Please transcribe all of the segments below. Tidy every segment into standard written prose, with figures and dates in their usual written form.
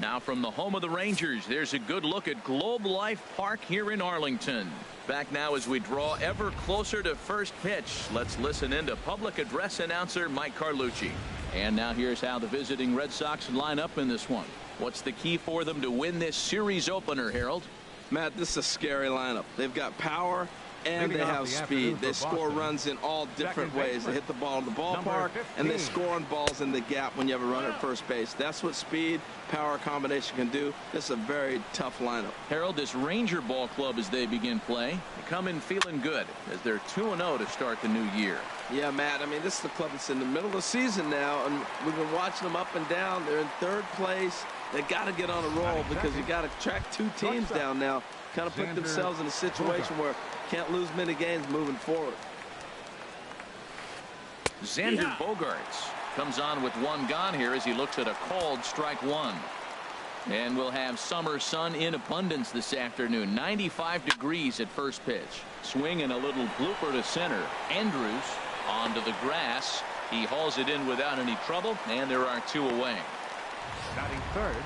Now from the home of the Rangers, there's a good look at Globe Life Park here in Arlington. Back now as we draw ever closer to first pitch. Let's listen in to public address announcer Mike Carlucci. And now here's how the visiting Red Sox line up in this one. What's the key for them to win this series opener, Harold? Matt, this is a scary lineup. They've got power and they have speed. They score runs in all different ways. They hit the ball in the ballpark and they score on balls in the gap when you have a runner at first base. That's what speed, power combination can do. This is a very tough lineup. Harold, this Ranger ball club as they begin play, they come in feeling good as they're 2-0 to start the new year. Yeah, Matt, I mean, this is the club that's in the middle of the season now, and we've been watching them up and down. They're in third place. They got to get on a roll because you got to track two teams down now. Kind of put themselves in a situation where can't lose many games moving forward. Xander Bogaerts comes on with one gone here as he looks at a called strike one. And we'll have summer sun in abundance this afternoon. 95 degrees at first pitch. Swing and a little blooper to center. Andrews onto the grass. He hauls it in without any trouble, and there are two away. Batting third,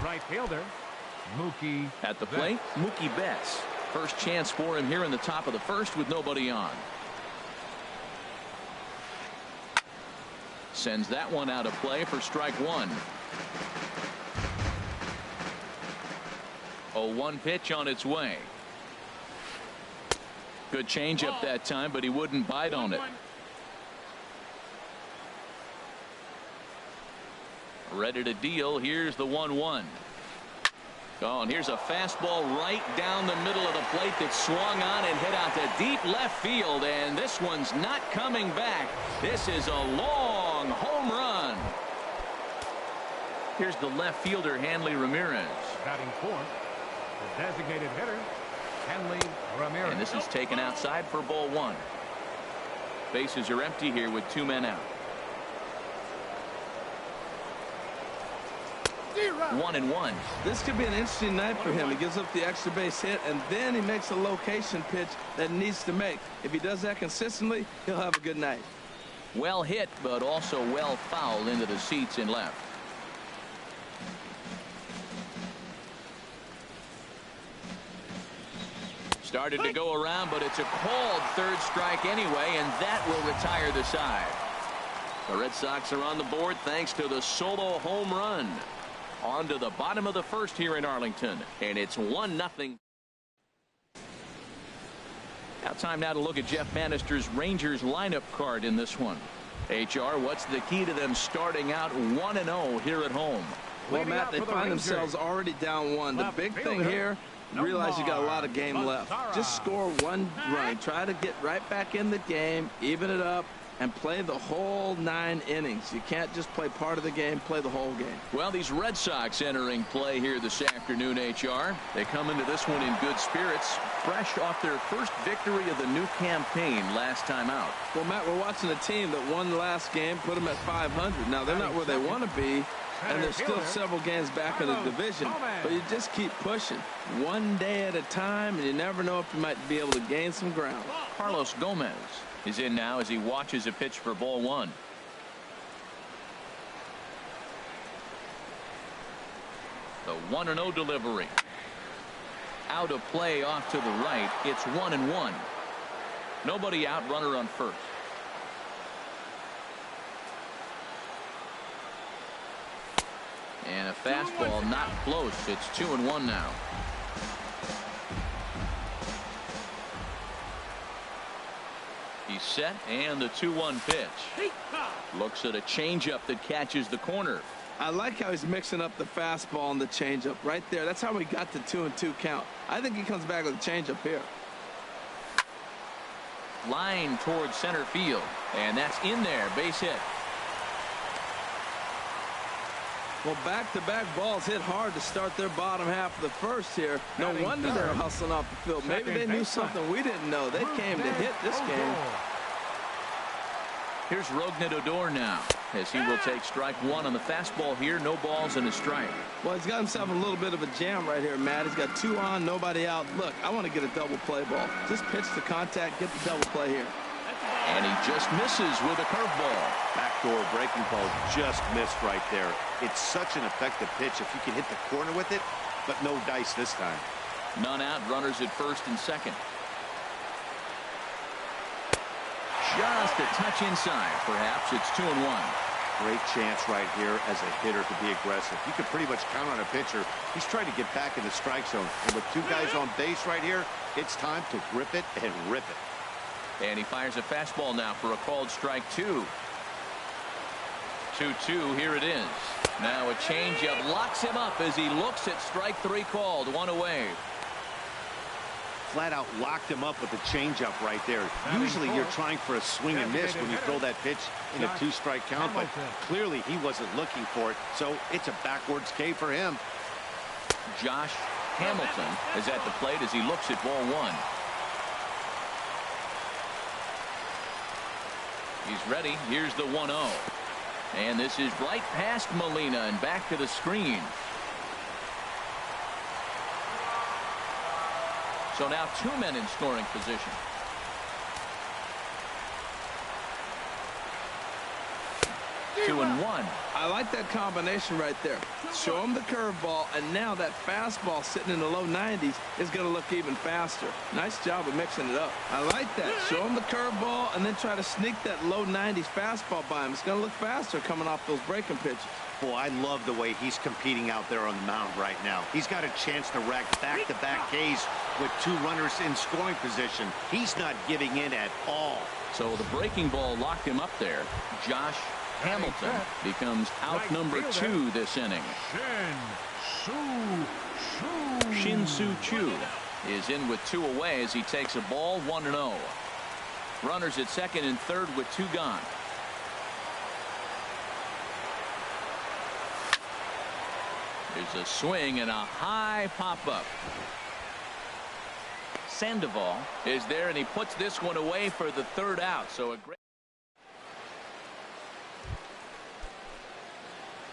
right fielder Mookie at the plate. Mookie Betts. First chance for him here in the top of the first with nobody on. Sends that one out of play for strike one. 0-1 pitch on its way. Good changeup that time, but he wouldn't bite on it. Ready to deal. Here's the 1-1. Oh, and here's a fastball right down the middle of the plate that swung on and hit out to deep left field, and this one's not coming back. This is a long home run. Here's the left fielder, Hanley Ramirez. Batting fourth, the designated hitter, Hanley Ramirez. And this is taken outside for ball one. Bases are empty here with two men out. 1-1. This could be an interesting night for him. He gives up the extra base hit, and then he makes a location pitch that he needs to make. If he does that consistently, he'll have a good night. Well hit, but also well fouled into the seats in left. Started to go around, but it's a called third strike anyway, and that will retire the side. The Red Sox are on the board thanks to the solo home run. On to the bottom of the first here in Arlington, and it's 1-0. Now time now to look at Jeff Bannister's Rangers lineup card in this one. HR, what's the key to them starting out 1-0 here at home? Well, Matt, they find themselves already down one. The big thing here, realize you got a lot of game left. Just score one run. Try to get right back in the game, even it up, and play the whole 9 innings. You can't just play part of the game, play the whole game. Well, these Red Sox entering play here this afternoon, HR. They come into this one in good spirits, fresh off their first victory of the new campaign last time out. Well, Matt, we're watching a team that won the last game, put them at 500. Now, they're not where they want to be, and they're still several games back in the division, but you just keep pushing one day at a time, and you never know if you might be able to gain some ground. Carlos Gomez is in now as he watches a pitch for ball one. The 1-0 delivery. Out of play off to the right. It's 1-1. Nobody out, runner on first. And a fastball not close. It's 2-1 now. He's set, and the 2-1 pitch. Looks at a changeup that catches the corner. I like how he's mixing up the fastball and the changeup right there. That's how we got the 2-2 count. I think he comes back with a changeup here. Line towards center field, and that's in there. Base hit. Well, back-to-back balls hit hard to start their bottom half of the first here. No wonder they're hustling off the field. Maybe they knew something we didn't know. They came to hit this game. Here's Rougned Odor now, as he will take strike one on the fastball here. No balls and a strike. Well, he's got himself a little bit of a jam right here, Matt. He's got 2 on, nobody out. Look, I want to get a double play ball. Just pitch the contact, get the double play here. And he just misses with a curveball. Backdoor breaking ball just missed right there. It's such an effective pitch if you can hit the corner with it, but no dice this time. None out, runners at first and second. Just a touch inside, perhaps. It's 2-1. Great chance right here as a hitter to be aggressive. You could pretty much count on a pitcher. He's trying to get back in the strike zone. And with two guys on base right here, it's time to grip it and rip it. And he fires a fastball now for a called strike 2. 2-2, here it is. Now a changeup locks him up as he looks at strike 3 called. 1 away. Flat out locked him up with the changeup right there. Usually you're trying for a swing and miss when you throw that pitch in a 2-strike count, but clearly he wasn't looking for it, so it's a backwards K for him. Josh Hamilton is at the plate as he looks at ball 1. He's ready. Here's the 1-0. And this is right past Molina and back to the screen. So now 2 men in scoring position. 2-1. I like that combination right there. Show him the curveball, and now that fastball sitting in the low 90s is going to look even faster. Nice job of mixing it up. I like that. Show him the curveball and then try to sneak that low 90s fastball by him. It's going to look faster coming off those breaking pitches. Boy, I love the way he's competing out there on the mound right now. He's got a chance to rack back-to-back Ks with 2 runners in scoring position. He's not giving in at all. So the breaking ball locked him up there. Josh Hamilton becomes out number 2 this inning. Shin-Soo Choo is in with 2 away as he takes a ball 1-0. Runners at second and third with 2 gone. There's a swing and a high pop-up. Sandoval is there, and he puts this one away for the 3rd out. So a great.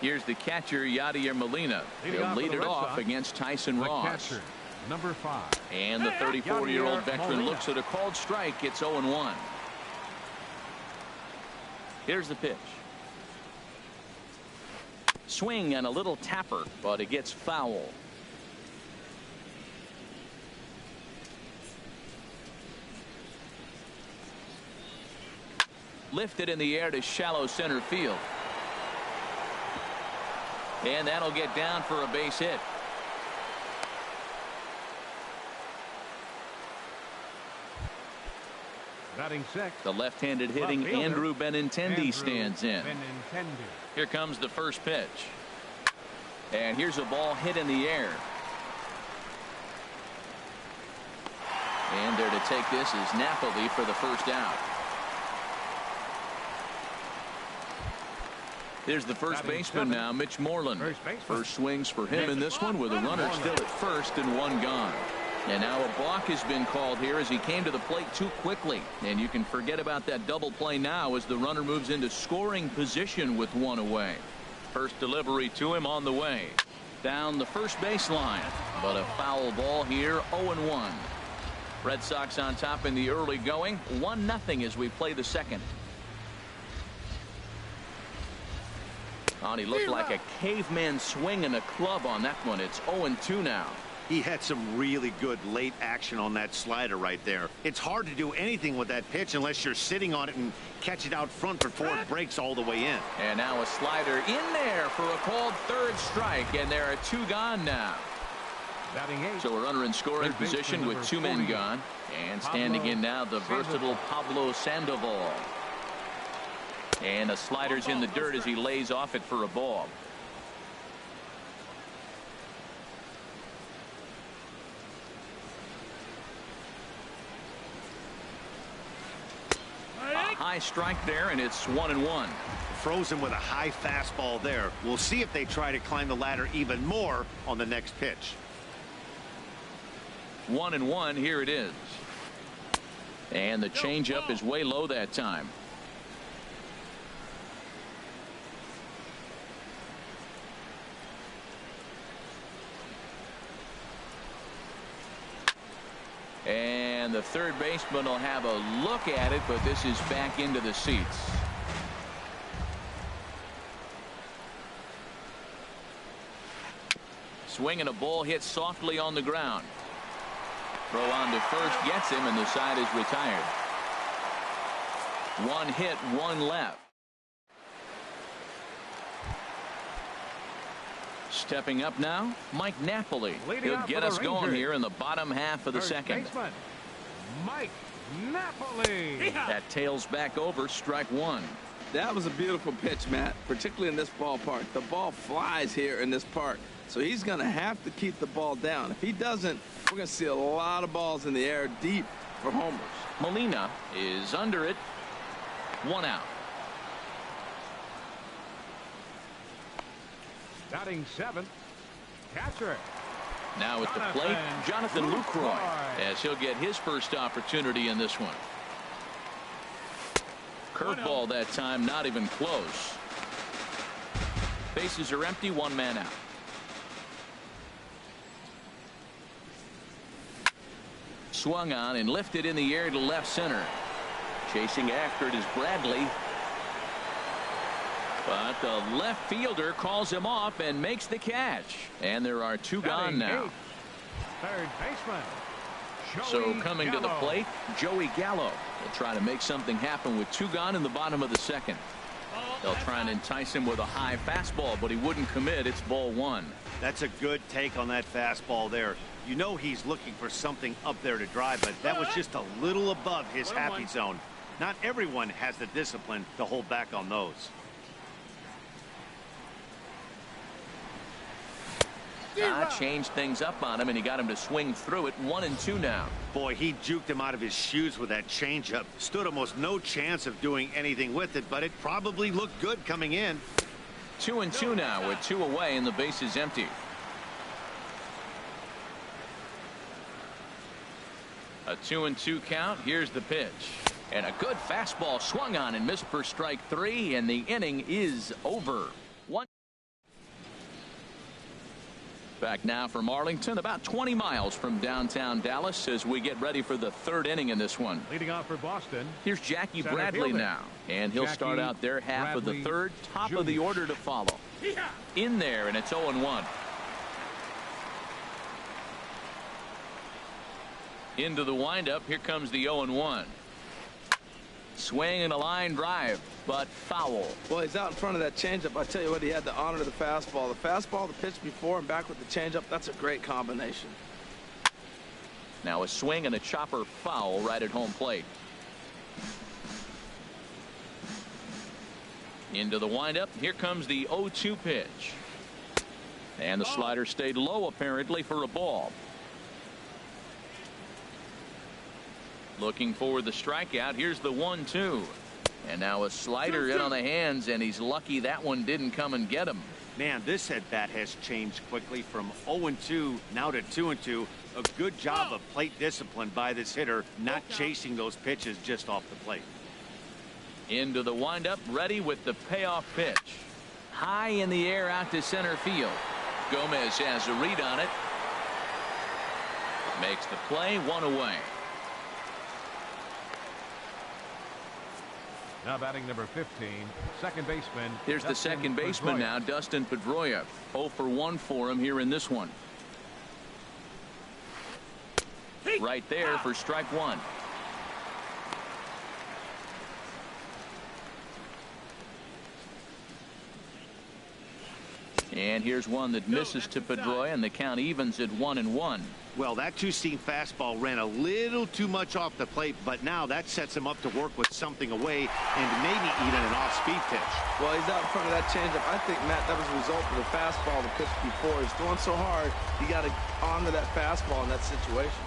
Here's the catcher, Yadier Molina. He'll lead it off against Tyson Ross. Catcher, number 5. And the 34-year-old veteran looks at a called strike. It's 0-1. Here's the pitch. Swing and a little tapper, but it gets foul. Lifted in the air to shallow center field. And that'll get down for a base hit. Batting sixth. The left-handed hitting Andrew Benintendi stands in. Here comes the first pitch. And here's a ball hit in the air. And there to take this is Napoli for the 1st out. Here's the first baseman now, Mitch Moreland. First swings for him in this one with a runner still at first and 1 gone. And now a balk has been called here as he came to the plate too quickly. And you can forget about that double play now as the runner moves into scoring position with 1 away. First delivery to him on the way. Down the first baseline. But a foul ball here, 0-1. Red Sox on top in the early going. 1-0 as we play the 2nd. Oh, and he looked like a caveman swinging a club on that one. It's 0-2 now. He had some really good late action on that slider right there. It's hard to do anything with that pitch unless you're sitting on it and catch it out front before it breaks all the way in. And now a slider in there for a called 3rd strike, and there are 2 gone now. So a runner in scoring position with 2 men gone. And standing in now the versatile Pablo Sandoval. And the slider's in the dirt as he lays off it for a ball. A high strike there, and it's 1-1. Frozen with a high fastball there. We'll see if they try to climb the ladder even more on the next pitch. 1-1, here it is. And the changeup is way low that time. And And the third baseman will have a look at it, but this is back into the seats. Swing and a ball hit softly on the ground. Throw on to first gets him, and the side is retired. One hit, one left. Stepping up now, Mike Napoli. He'll get us going here in the bottom half of the second. Baseman, Mike Napoli. That tails back over, strike one. That was a beautiful pitch, Matt, particularly in this ballpark. The ball flies here in this park, so he's going to have to keep the ball down. If he doesn't, we're going to see a lot of balls in the air deep for homers. Molina is under it. One out. Batting seventh, catcher. Now at the plate, Jonathan Lucroy, as he'll get his first opportunity in this one. Curveball that time, not even close. Bases are empty, one man out. Swung on and lifted in the air to left center. Chasing after it is Bradley. But the left fielder calls him off and makes the catch. And there are two gone now. Third baseman. So coming to the plate, Joey Gallo will try to make something happen with two gone in the bottom of the second. They'll try and entice him with a high fastball, but he wouldn't commit. It's ball one. That's a good take on that fastball there. You know he's looking for something up there to drive, but that was just a little above his happy zone. Not everyone has the discipline to hold back on those. Changed things up on him, and he got him to swing through it. 1-2 now. Boy, he juked him out of his shoes with that changeup. Stood almost no chance of doing anything with it, but it probably looked good coming in. 2-2 now with two away, and the base is empty. A 2-2 count. Here's the pitch. And a good fastball swung on and missed for strike three, and the inning is over. Back now from Arlington, about 20 miles from downtown Dallas, as we get ready for the third inning in this one. Leading off for Boston. Here's Jackie Bradley now, and he'll start out their half of the third, top of the order to follow. In there, and it's 0-1. Into the windup, here comes the 0-1. Swing and a line drive, but foul. Well, he's out in front of that changeup. I tell you what, he had to honor the fastball. The fastball, the pitch before, and back with the changeup. That's a great combination. Now a swing and a chopper foul right at home plate. Into the windup. Here comes the 0-2 pitch. And the slider stayed low, apparently, for a ball. Looking for the strikeout. Here's the 1-2. And now a slider in on the hands, and he's lucky that one didn't come and get him. Man, this at bat has changed quickly from 0-2 now to 2-2. A good job of plate discipline by this hitter, not chasing those pitches just off the plate. Into the windup, ready with the payoff pitch. High in the air out to center field. Gomez has a read on it. Makes the play, one away. Now batting number 15, second baseman. Here's the second baseman now, Dustin Pedroia. 0 for 1 for him here in this one. Right there for strike one. And here's one that misses to Pedroia, and the count evens at 1-1. Well, that two-seam fastball ran a little too much off the plate, but now that sets him up to work with something away and maybe even an off-speed pitch. Well, he's out in front of that changeup. I think, Matt, that was a result of the fastball the pitch before. He's throwing so hard, you got to honor that fastball in that situation.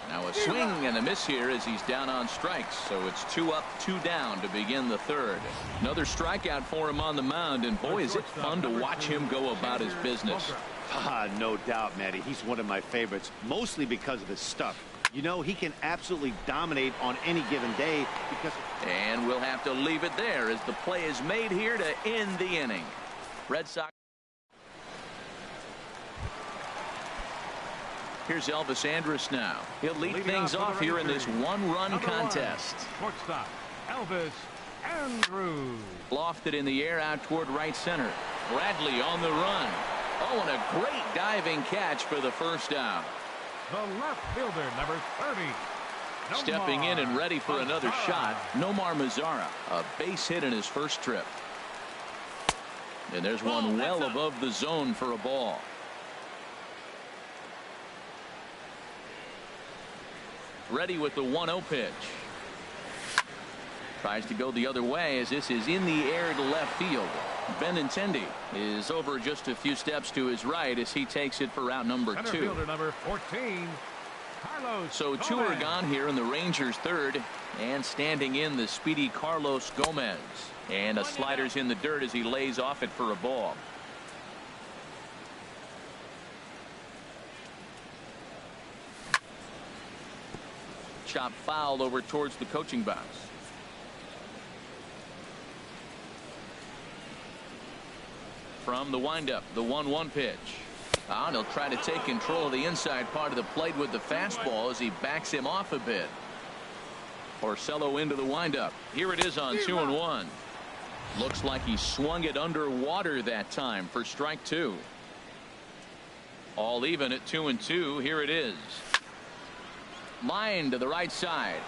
Now a swing and a miss here as he's down on strikes. So it's 2 up, 2 down to begin the third. Another strikeout for him on the mound, and boy, is it fun to watch him go about his business. No doubt, Matty. He's one of my favorites, mostly because of his stuff. You know, he can absolutely dominate on any given day because... And we'll have to leave it there as the play is made here to end the inning. Red Sox. Here's Elvis Andrus now. He'll lead things off here in this one-run contest. Shortstop, Elvis Andrus. Lofted in the air out toward right center. Bradley on the run. Oh, and a great diving catch for the first down. The left fielder, number 30. Stepping in and ready for another shot, Nomar Mazara. A base hit in his first trip. And there's one well above the zone for a ball. Ready with the 1-0 pitch. Tries to go the other way as this is in the air to left field. Benintendi is over just a few steps to his right as he takes it for route number 2. Fielder number 14, Carlos So 2 are gone here in the Rangers' third, and standing in the speedy Carlos Gomez. And a slider's in the dirt as he lays off it for a ball. Chop foul over towards the coaching box. From the windup, the 1-1 pitch. And he'll try to take control of the inside part of the plate with the fastball as he backs him off a bit. Porcello into the windup. Here it is on 2-1. Looks like he swung it underwater that time for strike 2. All even at 2-2. Here it is. Line to the right side.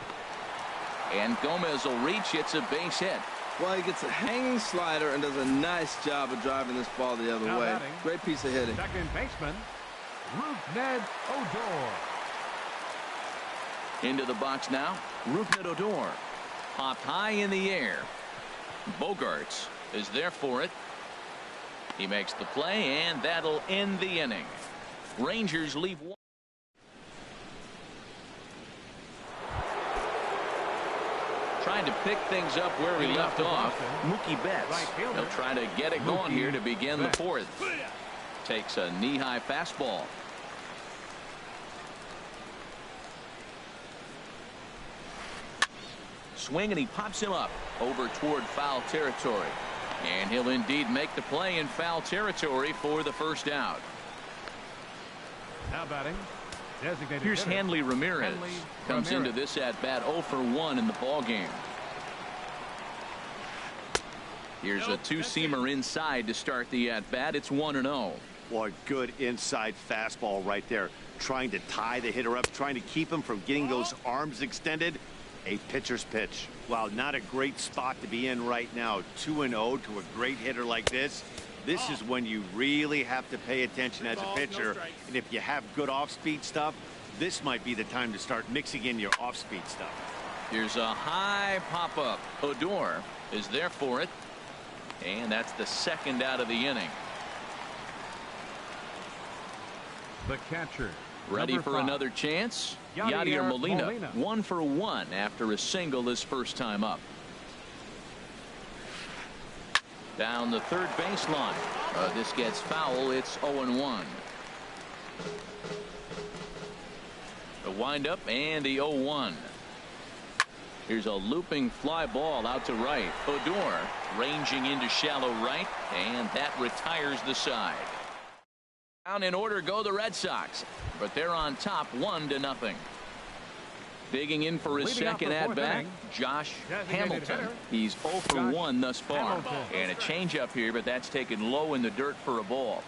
And Gomez will reach. It's a base hit. Well, he gets a hanging slider and does a nice job of driving this ball the other way. Great piece of hitting. Second baseman, Rougned Odor. Into the box now. Rougned Odor. Popped high in the air. Bogarts is there for it. He makes the play, and that'll end the inning. Rangers leave one. Trying to pick things up where he left off. Mookie Betts. He'll try to get it going here to begin the fourth. Takes a knee-high fastball. Swing, and he pops him up over toward foul territory. And he'll indeed make the play in foul territory for the first out. Now batting. Here's Hanley Ramirez. Comes into this at bat 0 for 1 in the ball game. Here's a two-seamer inside to start the at bat. It's 1-0. Boy, good inside fastball right there. Trying to tie the hitter up, trying to keep him from getting those arms extended. A pitcher's pitch. Wow, not a great spot to be in right now. 2-0 to a great hitter like this. This is when you really have to pay attention as a pitcher. And if you have good off-speed stuff, this might be the time to start mixing in your off-speed stuff. Here's a high pop-up. Odor is there for it. And that's the second out of the inning. The catcher. Ready for another chance? Yadier Molina. 1 for 1 after a single his first time up. Down the third baseline. This gets foul. It's 0-1. The windup and the 0-1. Here's a looping fly ball out to right. Odor ranging into shallow right, and that retires the side. Down in order go the Red Sox, but they're on top 1-0. Digging in for his second at-bat, Josh Hamilton. He's 0 for 1 thus far. And a changeup here, but that's taken low in the dirt for a ball.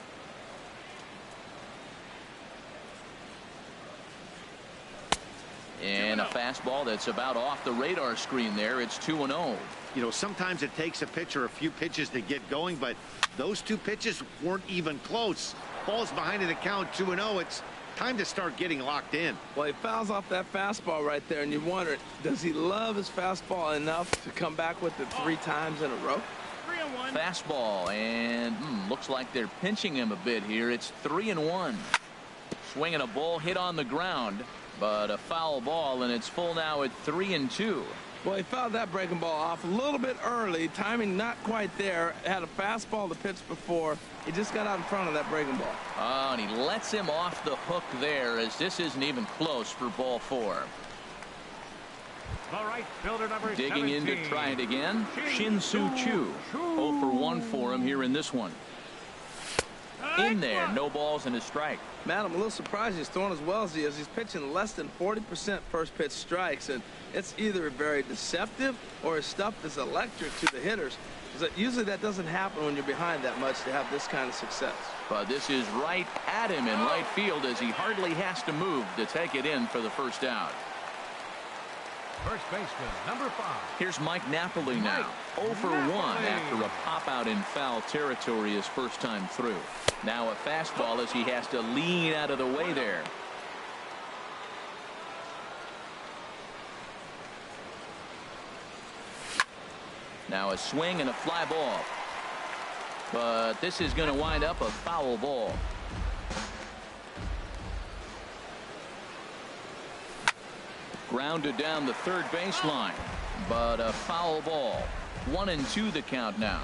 And a fastball that's about off the radar screen there. It's 2-0. You know, sometimes it takes a pitcher a few pitches to get going, but those two pitches weren't even close. Ball's behind in the count, 2-0. It's time to start getting locked in. Well, he fouls off that fastball right there, and you wonder, does he love his fastball enough to come back with it 3 times in a row? 3-1. Fastball, and looks like they're pinching him a bit here. It's 3-1. Swinging a ball hit on the ground, but a foul ball, and it's full now at 3-2. Well, he fouled that breaking ball off a little bit early. Timing not quite there. Had a fastball to pitch before. He just got out in front of that breaking ball. Oh, and he lets him off the hook there as this isn't even close for ball 4. All right, fielder number Digging 17. in to try it again. Shin-Soo Choo. 0 for 1 for him here in this one. In there, no balls and a strike. Matt, I'm a little surprised he's throwing as well as he is. He's pitching less than 40% first pitch strikes, and it's either very deceptive or his stuff is electric to the hitters. Usually that doesn't happen when you're behind that much to have this kind of success. But this is right at him in right field as he hardly has to move to take it in for the first out. First baseman, number 5. Here's Mike Napoli now. 0 for 1 after a pop-out in foul territory his first time through. Now a fastball as he has to lean out of the way there. Now a swing and a fly ball. But this is going to wind up a foul ball. Grounded down the third baseline, but a foul ball. 1-2 the count now.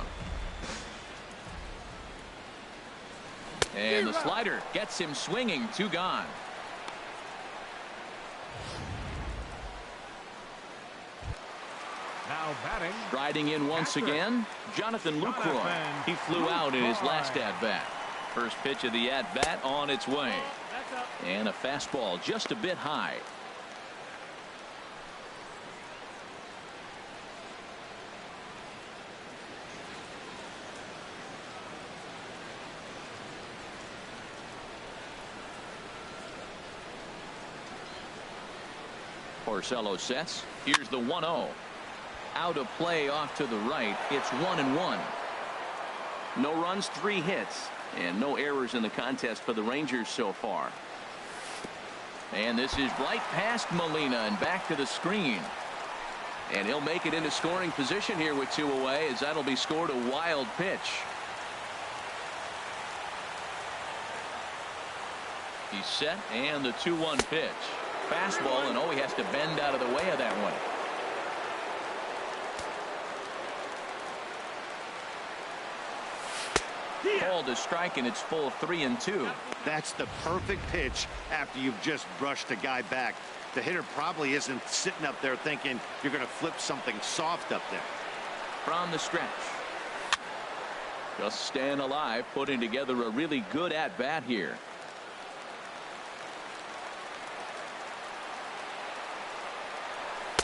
And the slider gets him swinging. 2 gone. Now batting. Riding in once again, Jonathan Lucroy. He flew out in his last at-bat. First pitch of the at-bat on its way. And a fastball just a bit high. Porcello sets. Here's the 1-0. Out of play off to the right. It's 1-1. No runs, 3 hits, and no errors in the contest for the Rangers so far. And this is right past Molina and back to the screen. And he'll make it into scoring position here with 2 away, as that'll be scored a wild pitch. He's set, and the 2-1 pitch. Fastball, and he has to bend out of the way of that one. Called a strike, and it's full 3-2. That's the perfect pitch after you've just brushed a guy back. The hitter probably isn't sitting up there thinking you're going to flip something soft up there. From the stretch. Just staying alive, putting together a really good at-bat here.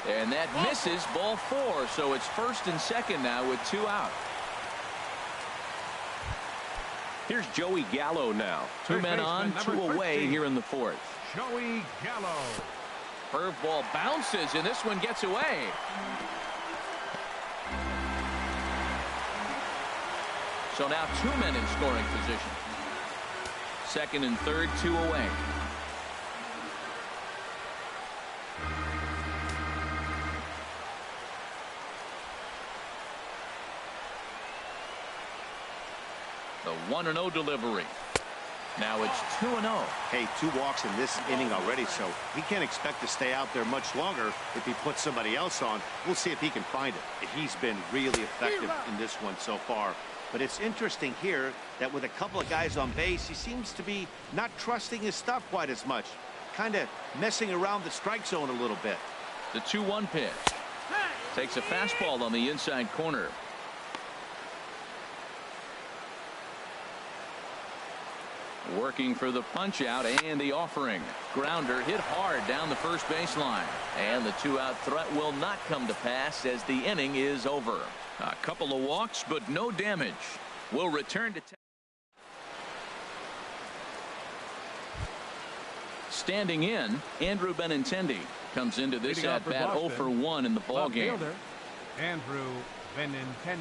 And that misses, ball 4, so it's first and second now with 2 out. Here's Joey Gallo now. 2 men on, 2 away here in the 4th. Joey Gallo. Curveball bounces, and this one gets away. So now 2 men in scoring position. Second and third, 2 away. The 1-0 delivery. Now it's 2-0. Hey, 2 walks in this inning already, so he can't expect to stay out there much longer if he puts somebody else on. We'll see if he can find it. He's been really effective in this one so far. But it's interesting here that with a couple of guys on base, he seems to be not trusting his stuff quite as much. Kind of messing around the strike zone a little bit. The 2-1 pitch. Takes a fastball on the inside corner. Working for the punch out and the offering. Grounder hit hard down the first baseline. And the 2-out threat will not come to pass as the inning is over. A couple of walks, but no damage. We'll return to standing in. Andrew Benintendi comes into this at bat 0 for 1 in the ball game. Andrew Benintendi.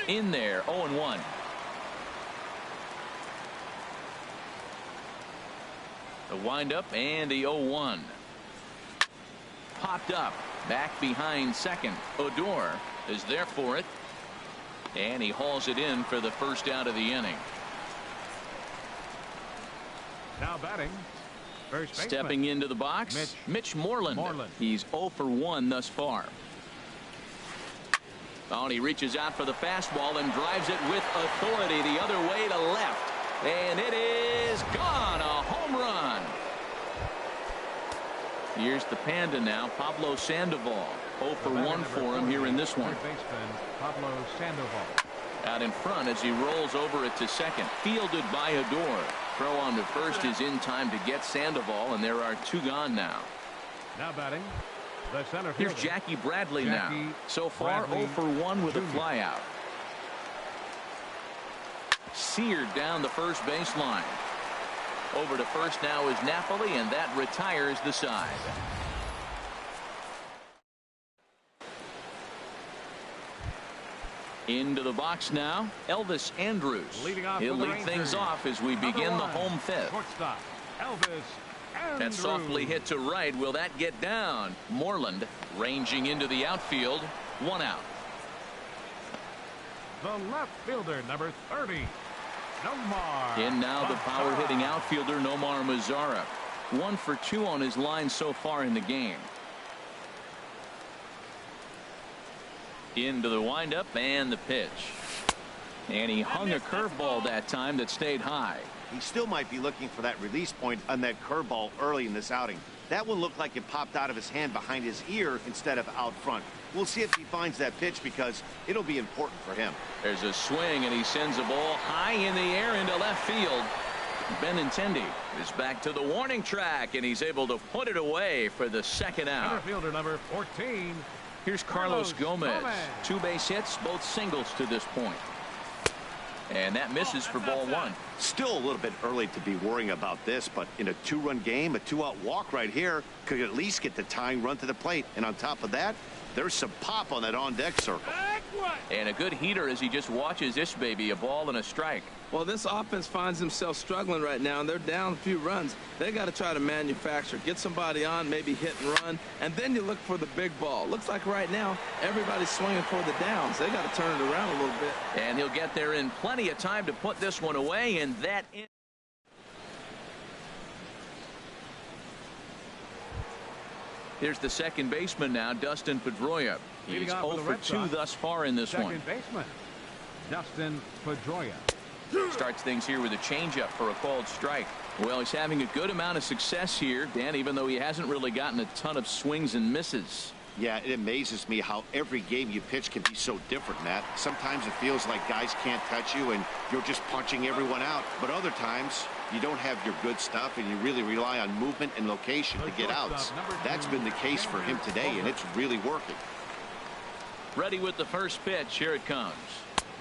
In there, 0-1. The windup and the 0-1. Popped up. Back behind second. Odor is there for it. And he hauls it in for the first out of the inning. Now batting. First baseman. Stepping into the box, Mitch Moreland. He's 0 for 1 thus far. Oh, and he reaches out for the fastball and drives it with authority the other way to left. And it is gone. A home run. Here's the Panda now, Pablo Sandoval. 0 for 1 for him here in this one. Third baseman Pablo Sandoval. Out in front as he rolls over it to second. Fielded by Adore. Throw on to first is in time to get Sandoval, and there are 2 gone now. Now batting, the center Here's fielder. Jackie Bradley Jackie now. So far, Bradley 0 for 1 with Jr. a flyout. Seared down the first baseline. Over to first now is Napoli, and that retires the side. Into the box now, Elvis Andrus. He'll lead things off as we begin the home fifth. Shortstop, Elvis Andrus. That softly hit to right. Will that get down? Moreland ranging into the outfield. 1 out. The left fielder, number 30, Nomar. In now the power hitting outfielder Nomar Mazara. 1 for 2 on his line so far in the game. Into the windup and the pitch. And he hung a curveball that time that stayed high. He still might be looking for that release point on that curveball early in this outing. That one looked like it popped out of his hand behind his ear instead of out front. We'll see if he finds that pitch because it'll be important for him. There's a swing and he sends a ball high in the air into left field. Benintendi is back to the warning track and he's able to put it away for the second out. Center fielder, number 14. Here's Carlos Gomez. 2 base hits, both singles to this point. And that misses for ball 1. Still a little bit early to be worrying about this, but in a 2-run game, a 2-out walk right here could at least get the tying run to the plate. And on top of that, there's some pop on that on-deck circle. And a good heater as he just watches this baby, a ball and a strike. Well, this offense finds themselves struggling right now, and they're down a few runs. They got to try to manufacture, get somebody on, maybe hit and run, and then you look for the big ball. Looks like right now everybody's swinging for the downs. They got to turn it around a little bit. And he'll get there in plenty of time to put this one away, and that is. Here's the second baseman now, Dustin Pedroia. He's 0 for 2 thus far in this one. Second baseman, Dustin Pedroia. Starts things here with a changeup for a called strike. Well, he's having a good amount of success here, Dan, even though he hasn't really gotten a ton of swings and misses. Yeah, it amazes me how every game you pitch can be so different, Matt. Sometimes it feels like guys can't touch you and you're just punching everyone out. But other times, you don't have your good stuff and you really rely on movement and location to get outs. That's been the case for him today, and it's really working. Ready with the first pitch. Here it comes.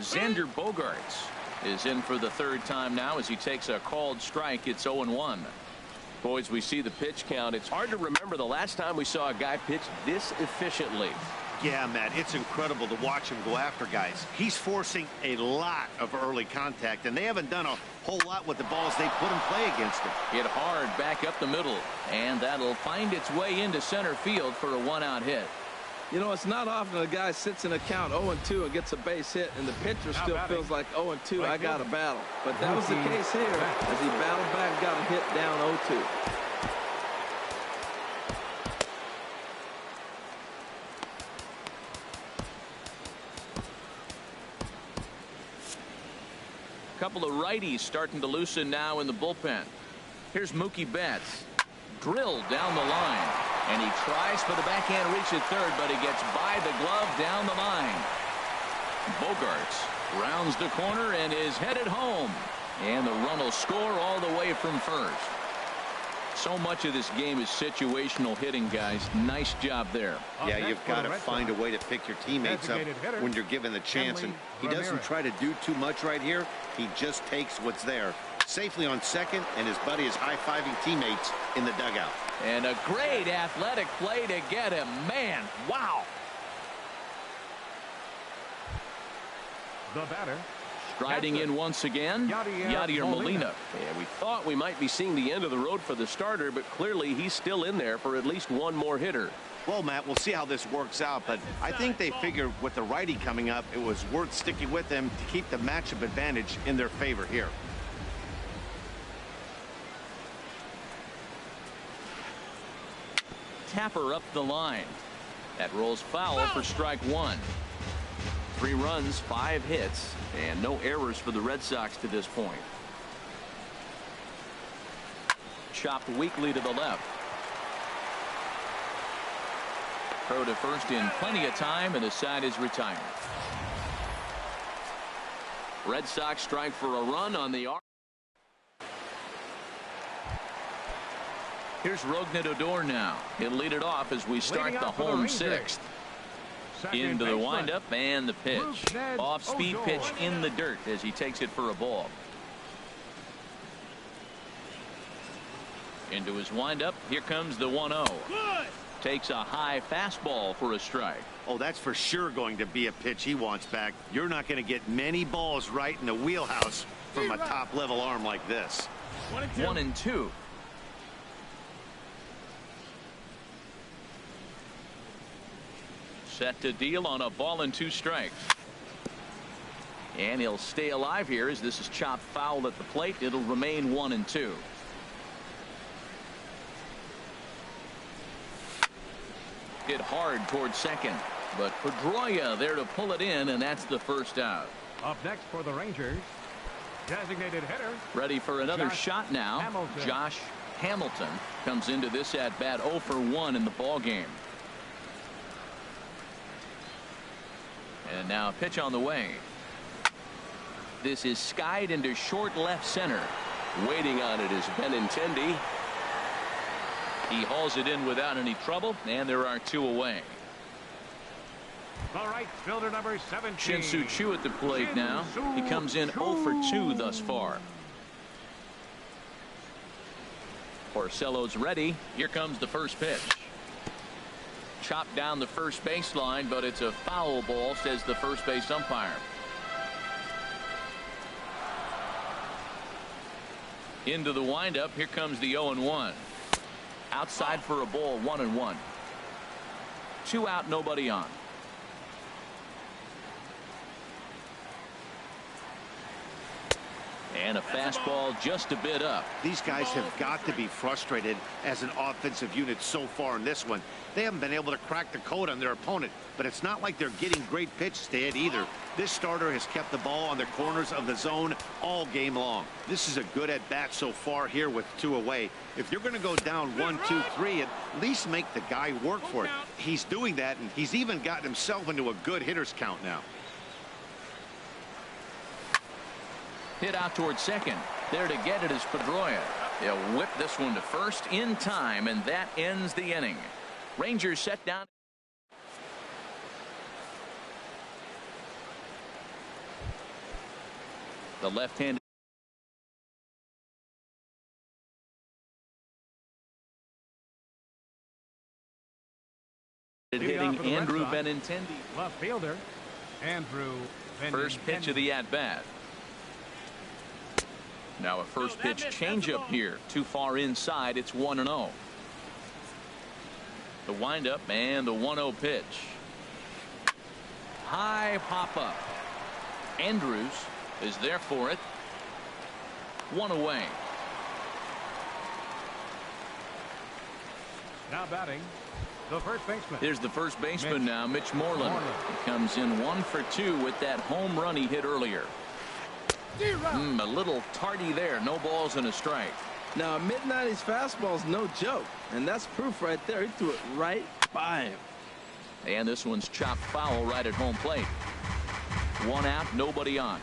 Xander Bogaerts is in for the 3rd time now as he takes a called strike. It's 0-1. Boys, we see the pitch count. It's hard to remember the last time we saw a guy pitch this efficiently. Yeah, Matt, it's incredible to watch him go after guys. He's forcing a lot of early contact, and they haven't done a whole lot with the balls they put in play against him. Hit hard back up the middle, and that'll find its way into center field for a 1-out hit. You know, it's not often a guy sits in a count 0-2 and gets a base hit, and the pitcher still feels like 0-2, I got to battle. But that was the case here as he battled back and got a hit down 0-2. Couple of righties starting to loosen now in the bullpen. Here's Mookie Betts. Drilled down the line. And he tries for the backhand reach at third, but he gets by the glove down the line. Bogaerts rounds the corner and is headed home. And the run will score all the way from first. So much of this game is situational hitting, guys. Nice job there. Yeah, you've got to find a way to pick your teammates up when you're given the chance. And he doesn't try to do too much right here. He just takes what's there. Safely on second, and his buddy is high-fiving teammates in the dugout. And a great athletic play to get him. Man, wow. The batter. Striding in once again, Yadier Molina. And we thought we might be seeing the end of the road for the starter, but clearly he's still in there for at least one more hitter. Well, Matt, we'll see how this works out, but I think they figured with the righty coming up, it was worth sticking with him to keep the matchup advantage in their favor here. Tapper up the line. That rolls foul for strike 1. 3 runs, 5 hits, and no errors for the Red Sox to this point. Chopped weakly to the left. Throw to first in plenty of time, and the side is retired. Red Sox strike for a run on the arc. Here's Rognadodor now. He'll lead it off as we start the home sixth. Into the windup and the pitch. Off-speed pitch in the dirt as he takes it for a ball. Into his windup. Here comes the 1-0. Takes a high fastball for a strike. Oh, that's for sure going to be a pitch he wants back. You're not going to get many balls right in the wheelhouse from a top-level arm like this. 1-2. Set to deal on a ball and 2 strikes. And he'll stay alive here as this is chopped foul at the plate. It'll remain 1-2. Hit hard towards second, but Pedroia there to pull it in, and that's the first out. Up next for the Rangers, designated hitter. Ready for another shot now. Hamilton. Josh Hamilton comes into this at bat 0 for 1 in the ball game. And now a pitch on the way. This is skied into short left center. Waiting on it is Benintendi. He hauls it in without any trouble, and there are 2 away. The right fielder, number 17. Shin-Soo Choo at the plate now. He comes in 0 for 2 thus far. Porcello's ready. Here comes the first pitch. Chopped down the first baseline, but it's a foul ball, says the first base umpire. Into the windup. Here comes the 0-1. Outside for a ball, 1-1. 2 out, nobody on. And a fastball just a bit up. These guys have got to be frustrated as an offensive unit so far in this one. They haven't been able to crack the code on their opponent, but it's not like they're getting great pitches to hit either. This starter has kept the ball on the corners of the zone all game long. This is a good at bat so far here with 2 away. If you're going to go down 1, 2, 3, at least make the guy work for it. He's doing that, and he's even gotten himself into a good hitter's count now. Hit out towards second. There to get it is Pedroia. They'll whip this one to first in time, and that ends the inning. Rangers set down. The left-handed hitting Andrew Benintendi. Left fielder, Andrew Benintendi. First pitch of the at-bat. Now a first pitch changeup here. Too far inside. It's 1-0. The windup and the 1-0 pitch. High pop up. Andrews is there for it. 1 away. Now batting, the first baseman. Here's the first baseman now, Mitch Moreland. He comes in 1 for 2 with that home run he hit earlier. A little tardy there. No balls and a strike. Now, a mid-90s fastball is no joke, and that's proof right there. He threw it right by him. And this one's chopped foul right at home plate. 1 out, nobody on.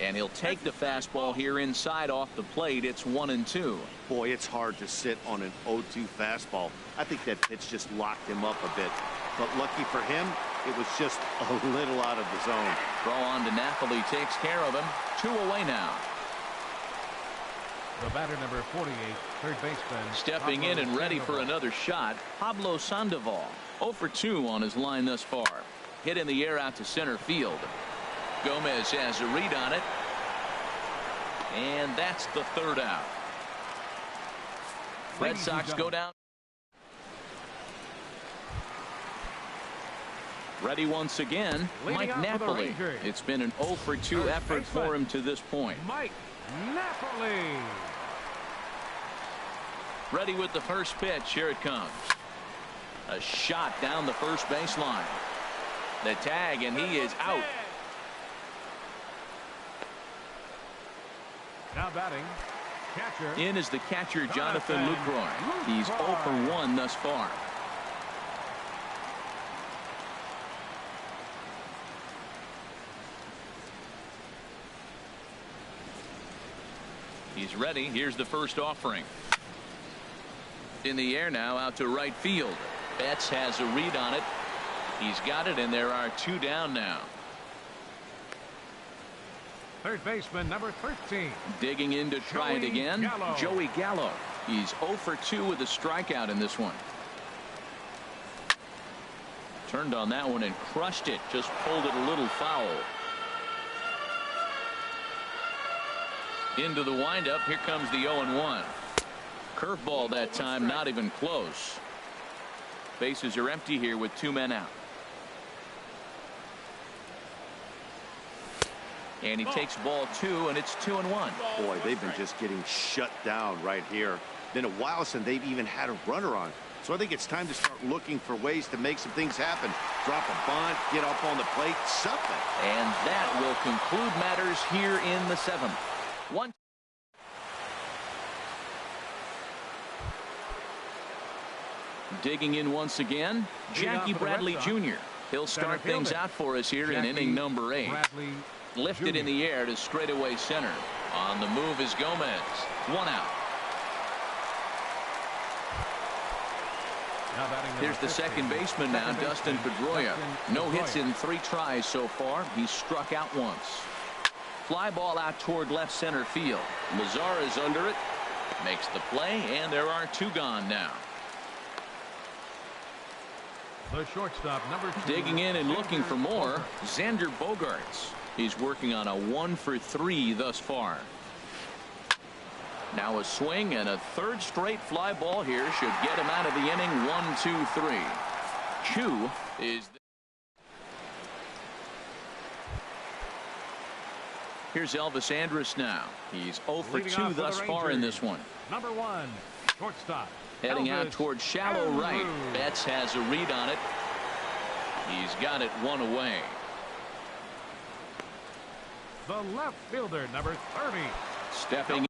And he'll take the fastball here inside off the plate. It's 1-2. Boy, it's hard to sit on an 0-2 fastball. I think that pitch just locked him up a bit. But lucky for him, it was just a little out of the zone. Throw on to Napoli takes care of him. 2 away now. The batter, number 48, third baseman. Stepping in and ready for another shot, Pablo Sandoval. 0 for 2 on his line thus far. Hit in the air out to center field. Gomez has a read on it. And that's the 3rd out. Red Sox go down. Ready once again, Mike Napoli. It's been an 0 for 2 effort for him to this point. Mike Napoli. Ready with the first pitch. Here it comes. A shot down the first baseline. The tag, and he is out. Now batting, catcher. In is the catcher, Jonathan Lucroy. He's 0 for 1 thus far. He's ready. Here's the first offering. In the air now, out to right field. Betts has a read on it. He's got it, and there are 2 down now. Third baseman, number 13. Digging in to try it again. Gallo. Joey Gallo. He's 0 for 2 with a strikeout in this one. Turned on that one and crushed it. Just pulled it a little foul. Into the windup. Here comes the 0-1. Curveball that time, not even close. Bases are empty here with 2 men out. And he takes ball 2, and it's 2-1. Boy, they've been just getting shut down right here. Been a while since they've even had a runner on. So I think it's time to start looking for ways to make some things happen. Drop a bunt, get up on the plate, something. And that will conclude matters here in the 7th. 1. Digging in once again, Jackie Bradley Jr. He'll start things out for us here in inning number 8. Lifted in the air to straightaway center. On the move is Gomez. 1 out. Here's the second baseman now, Dustin Pedroia. No hits in 3 tries so far. He's struck out once. Fly ball out toward left center field. Lazar is under it. Makes the play, and there are 2 gone now. The shortstop, number 2. Digging in and looking for more, Xander Bogaerts. He's working on a 1 for 3 thus far. Now a swing and a 3rd straight fly ball here should get him out of the inning. 1, 2, 3. Chu is. Here's Elvis Andrus now. He's 0 for 2 thus far in this one. Number 1, shortstop. Heading out towards shallow right. Betts has a read on it. He's got it 1 away. The left fielder, number 30. Stepping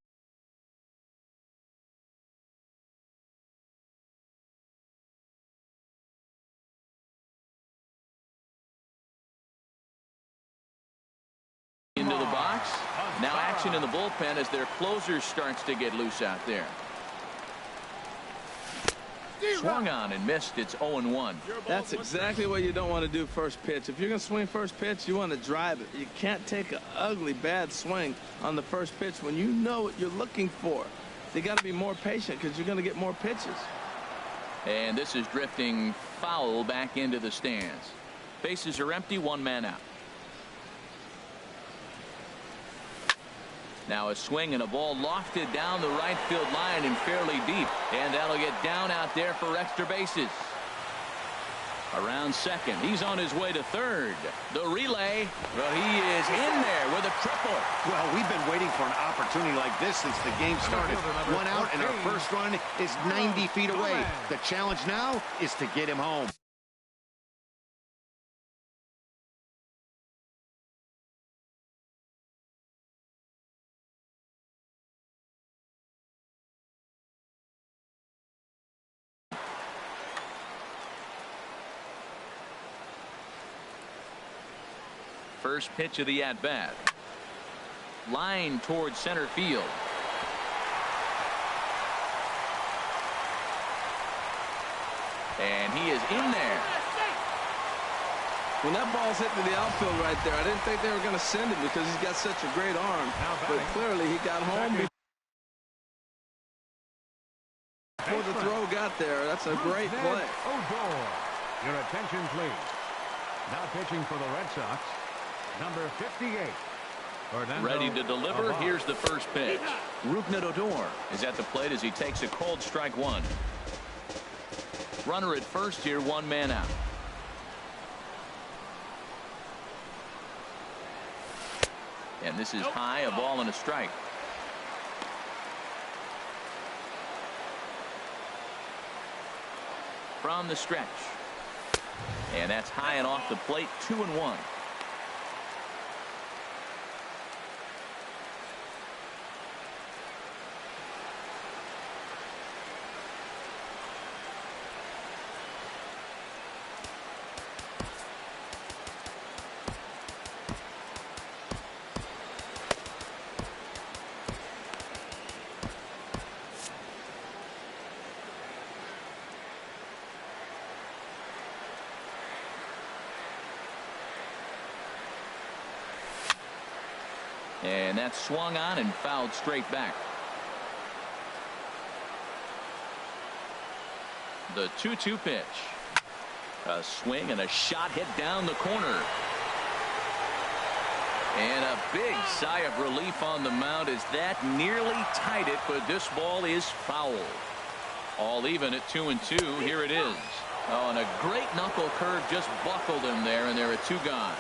into the box. Now action in the bullpen as their closer starts to get loose out there. Swung on and missed. It's 0-1. That's exactly what you don't want to do first pitch. If you're going to swing first pitch, you want to drive it. You can't take an ugly, bad swing on the first pitch when you know what you're looking for. You got to be more patient because you're going to get more pitches. And this is drifting foul back into the stands. Bases are empty. 1 man out. Now a swing and a ball lofted down the right field line and fairly deep. And that'll get down out there for extra bases. Around second. He's on his way to third. The relay. Well, he is in there with a triple. Well, we've been waiting for an opportunity like this since the game started. 1 out, and our first run is 90 feet away. The challenge now is to get him home. First pitch of the at-bat. Line towards center field. And he is in there. When that ball's hit to the outfield right there, I didn't think they were going to send him because he's got such a great arm. But clearly he got home before the throw got there. That's a great play. Your attention, please. Now pitching for the Red Sox, number 58. Ready to deliver. Here's the first pitch. Rougned Odor is at the plate as he takes a cold strike 1. Runner at first here, 1 man out. And this is high, a ball and a strike. From the stretch. And that's high and off the plate. 2-1. And that's swung on and fouled straight back. The 2-2 pitch. A swing and a shot hit down the corner. And a big sigh of relief on the mound as that nearly tied it, but this ball is foul. All even at 2-2. Here it is. Oh, and a great knuckle curve just buckled him there, and there are 2 gone.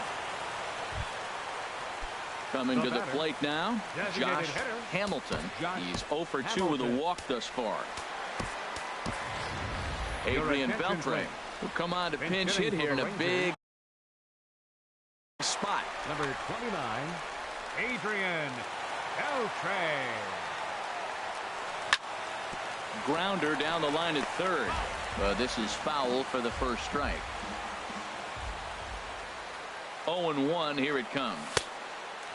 Coming to the plate now, Josh Hamilton. He's 0 for 2 with a walk thus far. Adrian Beltre will come on to pinch hit here in a big spot. Number 29, Adrian Beltre. Grounder down the line at third. This is foul for the first strike. 0-1. Here it comes.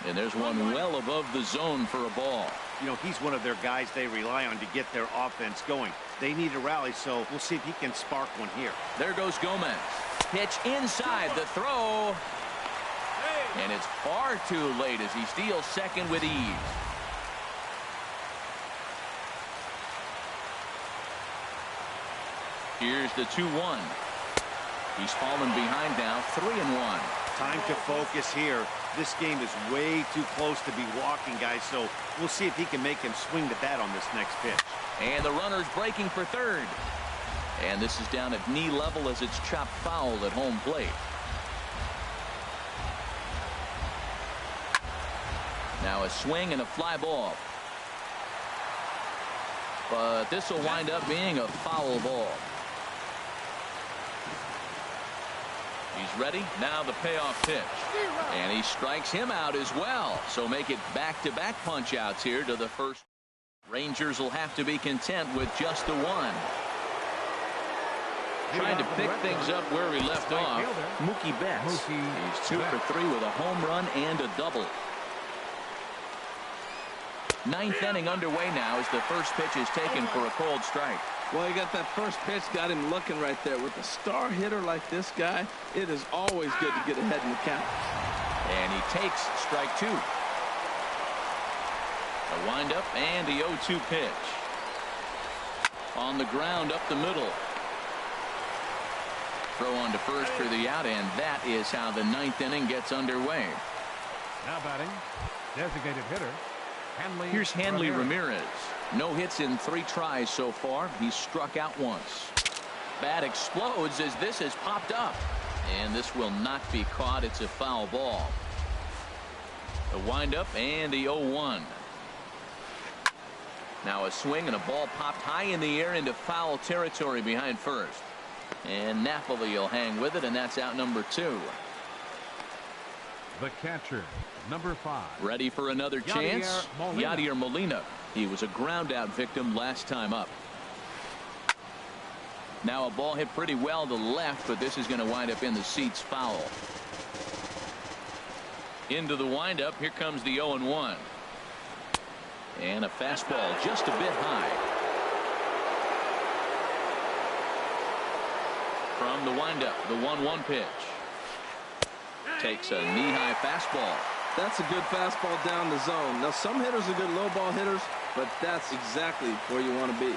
And there's one well above the zone for a ball. You know, he's one of their guys they rely on to get their offense going. They need a rally, so we'll see if he can spark one here. There goes Gomez. Pitch inside the throw. And it's far too late as he steals second with ease. Here's the 2-1. He's fallen behind now, 3-1. Time to focus here. This game is way too close to be walking, guys, so we'll see if he can make him swing the bat on this next pitch. And the runner's breaking for third. And this is down at knee level as it's chopped foul at home plate. Now a swing and a fly ball. But this will wind up being a foul ball. He's ready. Now the payoff pitch. And he strikes him out as well. So make it back-to-back punch-outs here to the first. Rangers will have to be content with just the one. Trying to pick things up where we left off. Mookie Betts. He's 2 for 3 with a home run and a double. Ninth inning underway now as the first pitch is taken for a cold strike. Well, he got that first pitch, got him looking right there. With a star hitter like this guy, it is always good to get ahead in the count. And he takes strike 2. A windup and the 0-2 pitch. On the ground up the middle. Throw on to first for the out, and that is how the ninth inning gets underway. Now batting, designated hitter. Here's Hanley Ramirez. No hits in 3 tries so far. He's struck out once. Bat explodes as this has popped up. And this will not be caught. It's a foul ball. The windup and the 0-1. Now a swing and a ball popped high in the air into foul territory behind first. And Napoli will hang with it, and that's out number 2. The catcher, number 5. Ready for another chance? Yadier Molina. He was a ground out victim last time up. Now a ball hit pretty well to left, but this is going to wind up in the seats foul. Into the windup. Here comes the 0-1. And a fastball just a bit high. From the windup, the 1-1 pitch. Takes a knee-high fastball. That's a good fastball down the zone. Now, some hitters are good low ball hitters, but that's exactly where you want to be.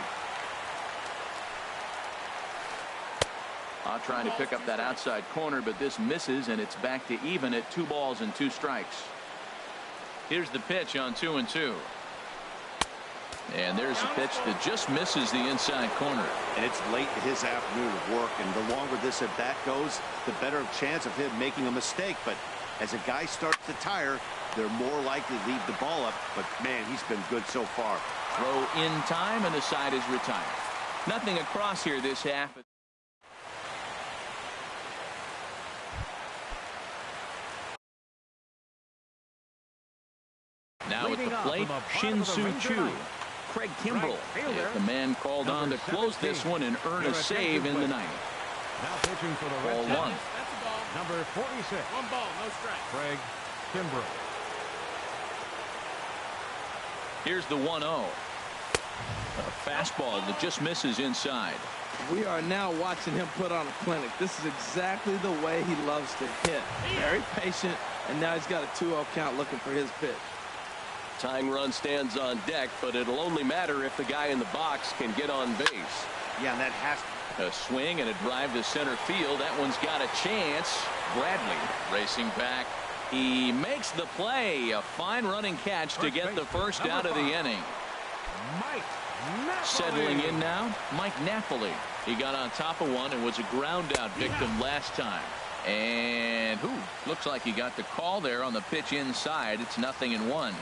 Trying to pick up that outside corner, but this misses, and it's back to even at 2 balls and 2 strikes. Here's the pitch on 2-2. And there's a pitch that just misses the inside corner. And it's late in his afternoon of work, and the longer this at bat goes, the better chance of him making a mistake. But as a guy starts to tire, they're more likely to leave the ball up. But man, he's been good so far. Throw in time, and the side is retired. Nothing across here this half. Now at the plate, Shin-Soo Choo. Craig Kimbrell, the man called on to close this one and earn a save in the ninth. Now pitching for the Ball 1. That's a ball. Number 46. 1 ball, no strike. Craig Kimbrell. Here's the 1-0. A fastball that just misses inside. We are now watching him put on a clinic. This is exactly the way he loves to hit. Very patient, and now he's got a 2-0 count looking for his pitch. Tying run stands on deck, but it'll only matter if the guy in the box can get on base. Yeah, and that has a swing and a drive to center field. That one's got a chance. Bradley racing back. He makes the play. A fine running catch to get the first out of the inning. Settling in now, Mike Napoli. He got on top of one and was a ground out victim last time. And looks like he got the call there on the pitch inside. It's 0-1.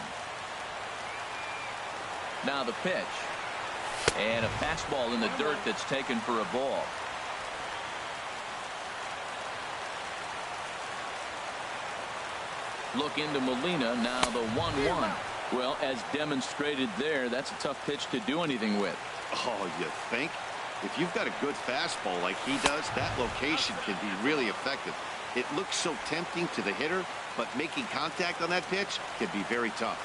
Now the pitch. And a fastball in the dirt that's taken for a ball. Look into Molina. Now the 1-1. Well, as demonstrated there, that's a tough pitch to do anything with. Oh, you think? If you've got a good fastball like he does, that location can be really effective. It looks so tempting to the hitter, but making contact on that pitch can be very tough.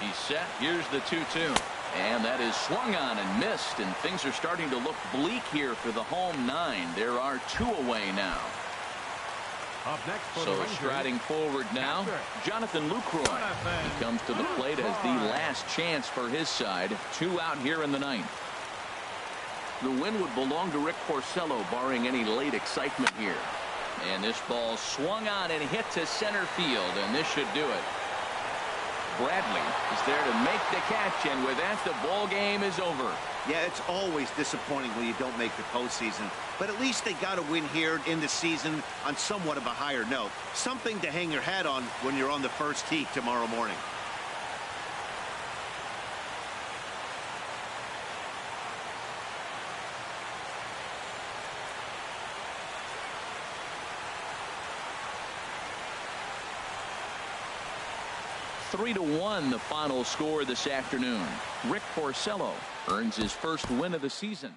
He's set. Here's the 2-2. And that is swung on and missed, and things are starting to look bleak here for the home 9. There are 2 away now. Up next for so striding forward now, Jonathan Lucroy. He comes to the plate as the last chance for his side. 2 out here in the 9th. The win would belong to Rick Porcello, barring any late excitement here. And this ball swung on and hit to center field, and this should do it. Bradley is there to make the catch, and with that, the ball game is over. Yeah, it's always disappointing when you don't make the postseason, but at least they got a win here in the season on somewhat of a higher note. Something to hang your hat on when you're on the first tee tomorrow morning. Three to 1 the final score this afternoon. Rick Porcello earns his first win of the season.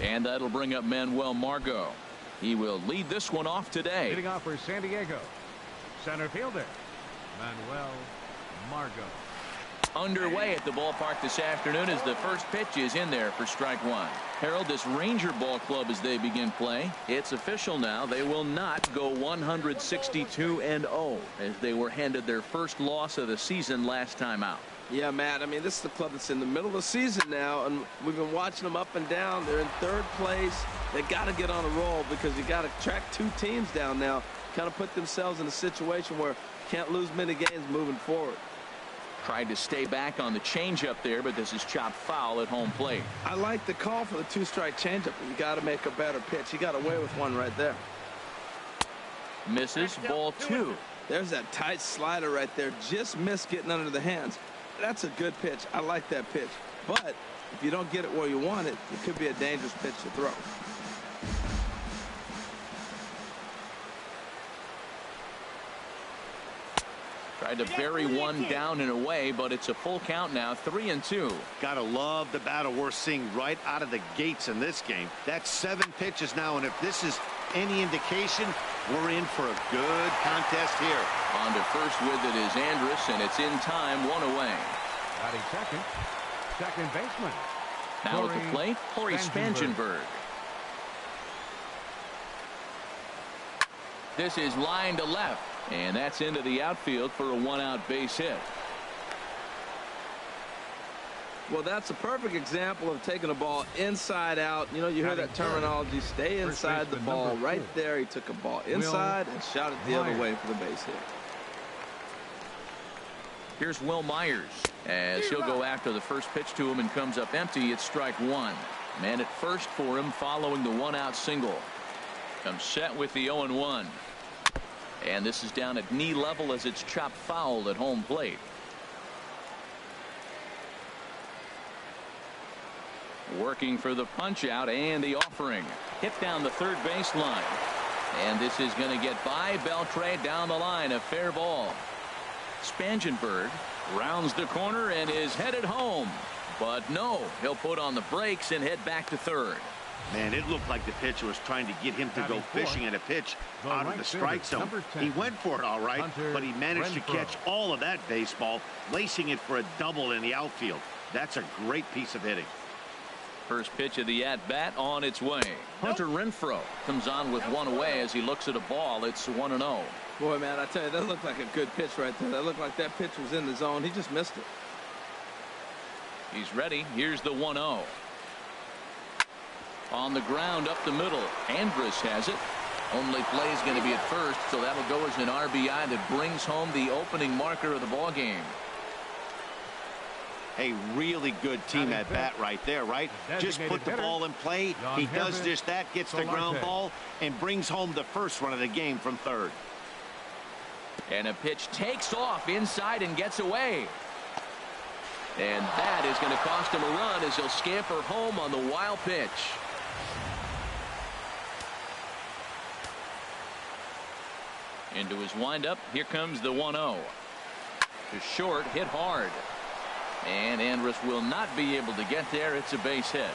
And that'll bring up Manuel Margot. He will lead this one off today. Leading off for San Diego, center fielder Manuel Margot. Underway at the ballpark this afternoon as the first pitch is in there for strike one. Harold, this Ranger ball club as they begin play, it's official now. They will not go 162-0 as they were handed their first loss of the season last time out. Yeah, Matt, I mean, this is the club that's in the middle of the season now, and we've been watching them up and down. They're in third place. They got to get on a roll because you got to track two teams down now, kind of put themselves in a situation where can't lose many games moving forward. Tried to stay back on the changeup there, but this is chopped foul at home plate. I like the call for the two-strike changeup, but you got to make a better pitch. He got away with one right there. Misses, ball two. There's that tight slider right there. Just missed getting under the hands. That's a good pitch. I like that pitch. But if you don't get it where you want it, it could be a dangerous pitch to throw. Tried to bury one down and away, but it's a full count now, 3-2. Gotta love the battle we're seeing right out of the gates in this game. That's 7 pitches now, and if this is any indication, we're in for a good contest here. On to first with it is Andrus, and it's in time, 1 away. Batting second baseman. Now at the plate, Corey Spangenberg. This is line to left, and that's into the outfield for a 1-out base hit. Well, that's a perfect example of taking a ball inside out. You know, you hear that terminology, stay inside the ball. Right there, he took a ball inside and shot it the other way for the base hit. Here's Will Myers as he'll go after the first pitch to him and comes up empty. It's strike one. Man at first for him following the 1-out single. Comes set with the 0-1. And this is down at knee level as it's chopped foul at home plate. Working for the punch out and the offering. Hit down the third baseline. And this is going to get by Beltre down the line. A fair ball. Spangenberg rounds the corner and is headed home. But no, he'll put on the brakes and head back to third. Man, it looked like the pitcher was trying to get him to go fishing at a pitch out of the strike zone. He went for it all right, but he managed to catch all of that baseball, lacing it for a double in the outfield. That's a great piece of hitting. First pitch of the at-bat on its way. Hunter Renfroe comes on with one away as he looks at a ball. It's 1-0. Boy, man, I tell you, that looked like a good pitch right there. That looked like that pitch was in the zone. He just missed it. He's ready. Here's the 1-0. On the ground up the middle. Andrus has it. Only play is going to be at first, so that'll go as an RBI that brings home the opening marker of the ball game. A really good team at bat right there, right? Just put the ball in play. He does just that, gets the ground ball, and brings home the first run of the game from third. And a pitch takes off inside and gets away. And that is going to cost him a run as he'll scamper home on the wild pitch. Into his windup. Here comes the 1-0. To short, hit hard. And Andrus will not be able to get there. It's a base hit.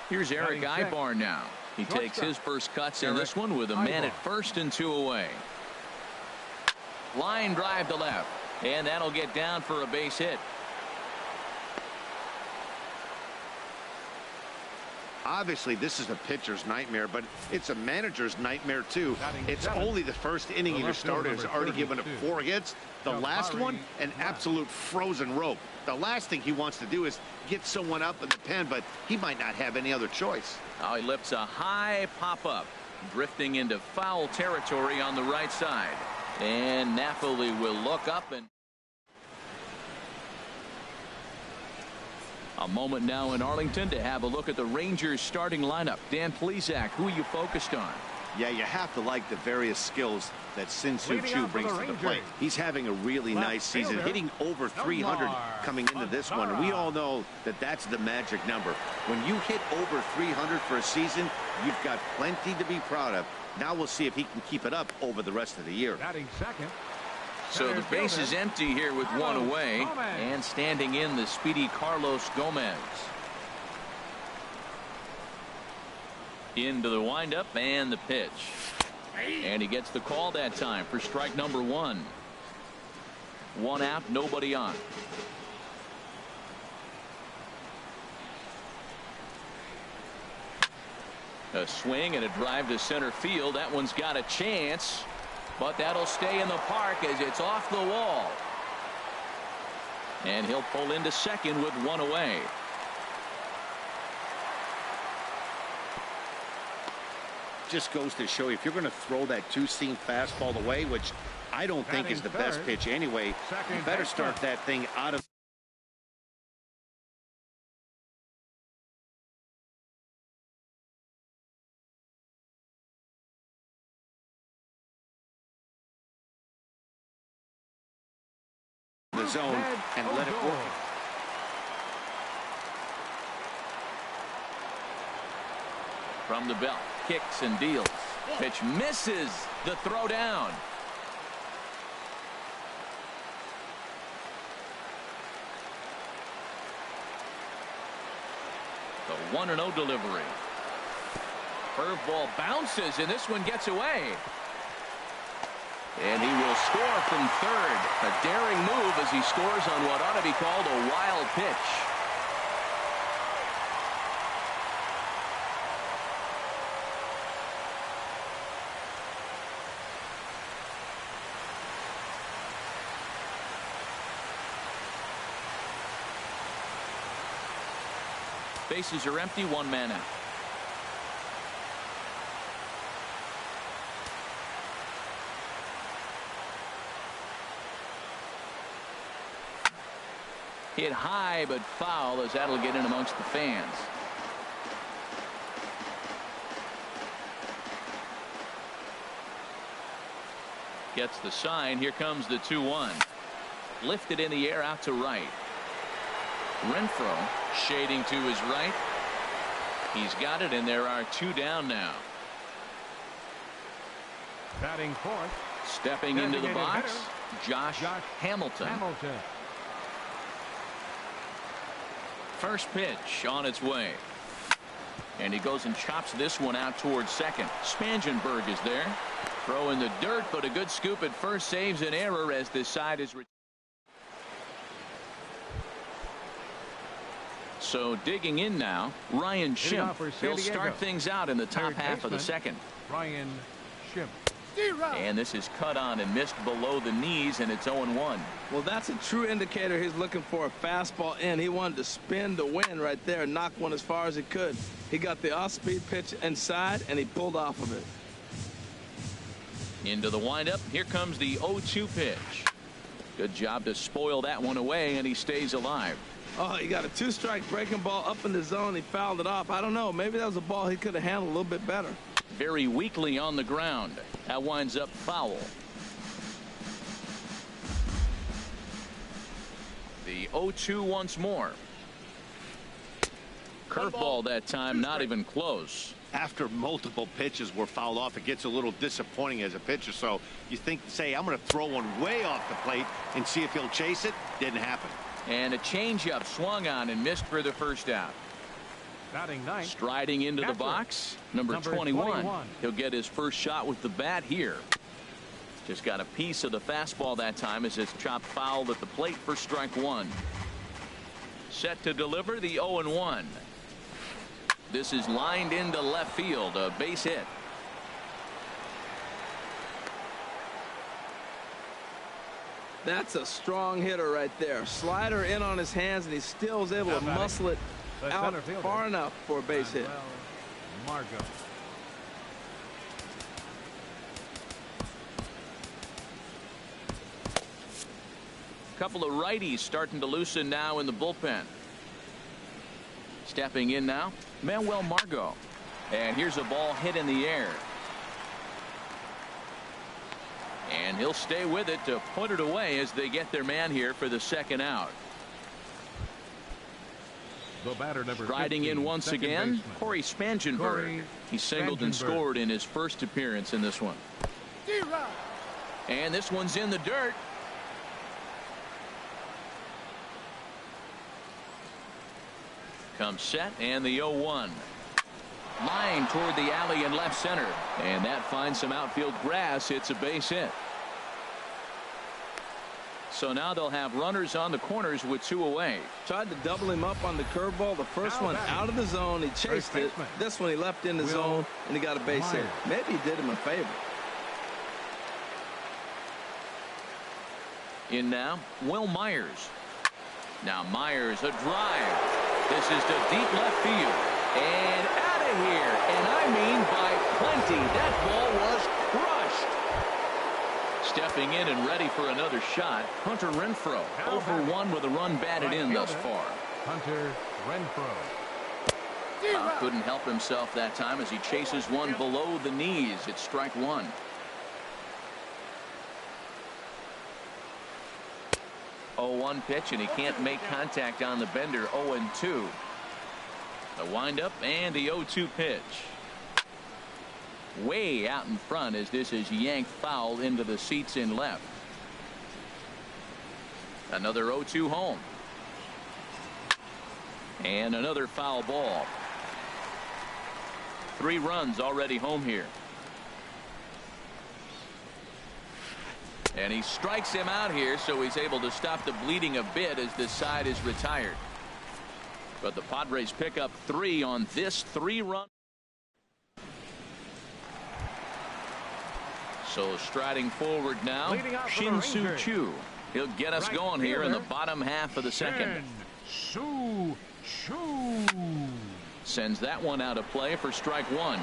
Here's Eric Ibar now. He takes his first cuts in this one with a man at first and 2 away. Line drive to left. And that'll get down for a base hit. Obviously, this is a pitcher's nightmare, but it's a manager's nightmare, too. It's only the first inning and your starter has already given up 4 hits. The last one, an absolute frozen rope. The last thing he wants to do is get someone up in the pen, but he might not have any other choice. Now he lifts a high pop-up, drifting into foul territory on the right side. And Napoli will look up and... A moment now in Arlington to have a look at the Rangers starting lineup. Dan Plesac, who are you focused on? Yeah, you have to like the various skills that Sin-Soo Choo brings to the plate. He's having a really nice season, hitting over 300 coming into this one. And we all know that that's the magic number. When you hit over 300 for a season, you've got plenty to be proud of. Now we'll see if he can keep it up over the rest of the year. Batting second, So the base is empty here with one away. And standing in, the speedy Carlos Gomez. Into the windup and the pitch. And he gets the call that time for strike number one. One out, nobody on. A swing and a drive to center field. That one's got a chance, but that'll stay in the park as it's off the wall. And he'll pull into second with one away. Just goes to show you, if you're going to throw that two-seam fastball away, which I don't think is the best pitch anyway, you better start that thing out of the zone and let it work. From the belt, kicks and deals. Pitch misses. The throw down. The 1-0 delivery. Curveball bounces, and this one gets away. And he will score from third. A daring move as he scores on what ought to be called a wild pitch. Bases are empty, one man out. Hit high but foul as that'll get in amongst the fans. Gets the sign. Here comes the 2-1. Lifted in the air out to right. Renfroe shading to his right. He's got it, and there are two down now. Batting fourth. Stepping into the box, Josh Hamilton. First pitch on its way. And he goes and chops this one out towards second. Spangenberg is there. Throw in the dirt, but a good scoop at first saves an error as this side is. So digging in now, Ryan Schimpf. He'll start things out in the top half of the second. Ryan Schimpf. And this is cut on and missed below the knees, and it's 0-1. Well, that's a true indicator he's looking for a fastball in. He wanted to spin to win right there, knock one as far as he could. He got the off-speed pitch inside, and he pulled off of it. Into the windup. Here comes the 0-2 pitch. Good job to spoil that one away, and he stays alive. Oh, he got a two-strike breaking ball up in the zone. He fouled it off. I don't know. Maybe that was a ball he could have handled a little bit better. Very weakly on the ground. That winds up foul. The 0-2 once more. Curveball that time, not even close. After multiple pitches were fouled off, it gets a little disappointing as a pitcher. So you think, say, I'm going to throw one way off the plate and see if he'll chase it. Didn't happen. And a changeup swung on and missed for the first out. Striding into the box, number 21. He'll get his first shot with the bat here. Just got a piece of the fastball that time as it's chopped fouled at the plate for strike one. Set to deliver the 0-1. This is lined into left field, a base hit. That's a strong hitter right there. Slider in on his hands, and he still was able to muscle it out far enough for a base hit. Margot. Couple of righties starting to loosen now in the bullpen. Stepping in now, Manuel Margot. And here's a ball hit in the air. And he'll stay with it to put it away as they get their man here for the second out. The batter, number Striding 15, in once again, baseman. Corey Spangenberg. He singled and scored in his first appearance in this one. And this one's in the dirt. comes set and the 0-1. Line toward the alley in left center. And that finds some outfield grass. It's a base hit. So now they'll have runners on the corners with 2 away. Tried to double him up on the curveball. The first one out of the zone. He chased it. This one he left in the zone, and he got a base hit. Maybe he did him a favor. In now, Will Myers. Now Myers, a drive. This is to deep left field. And out of here. And I mean by plenty. That ball was crushed. Stepping in and ready for another shot, Hunter Renfroe. 0 for 1 with a run batted in thus far. Hunter Renfroe. Couldn't help himself that time as he chases one below the knees. It's strike 1. Oh, 1 pitch, and he can't make contact on the bender. 0-2. The windup and the 0-2 pitch. Way out in front as this is yanked foul into the seats in left. Another 0-2 home. And another foul ball. 3 runs already home here. And he strikes him out here, so he's able to stop the bleeding a bit as this side is retired. But the Padres pick up 3 on this 3-run. So striding forward now, Shin-Soo Choo. He'll get us going here in the bottom half of the second. Shin-Soo Choo sends that one out of play for strike 1.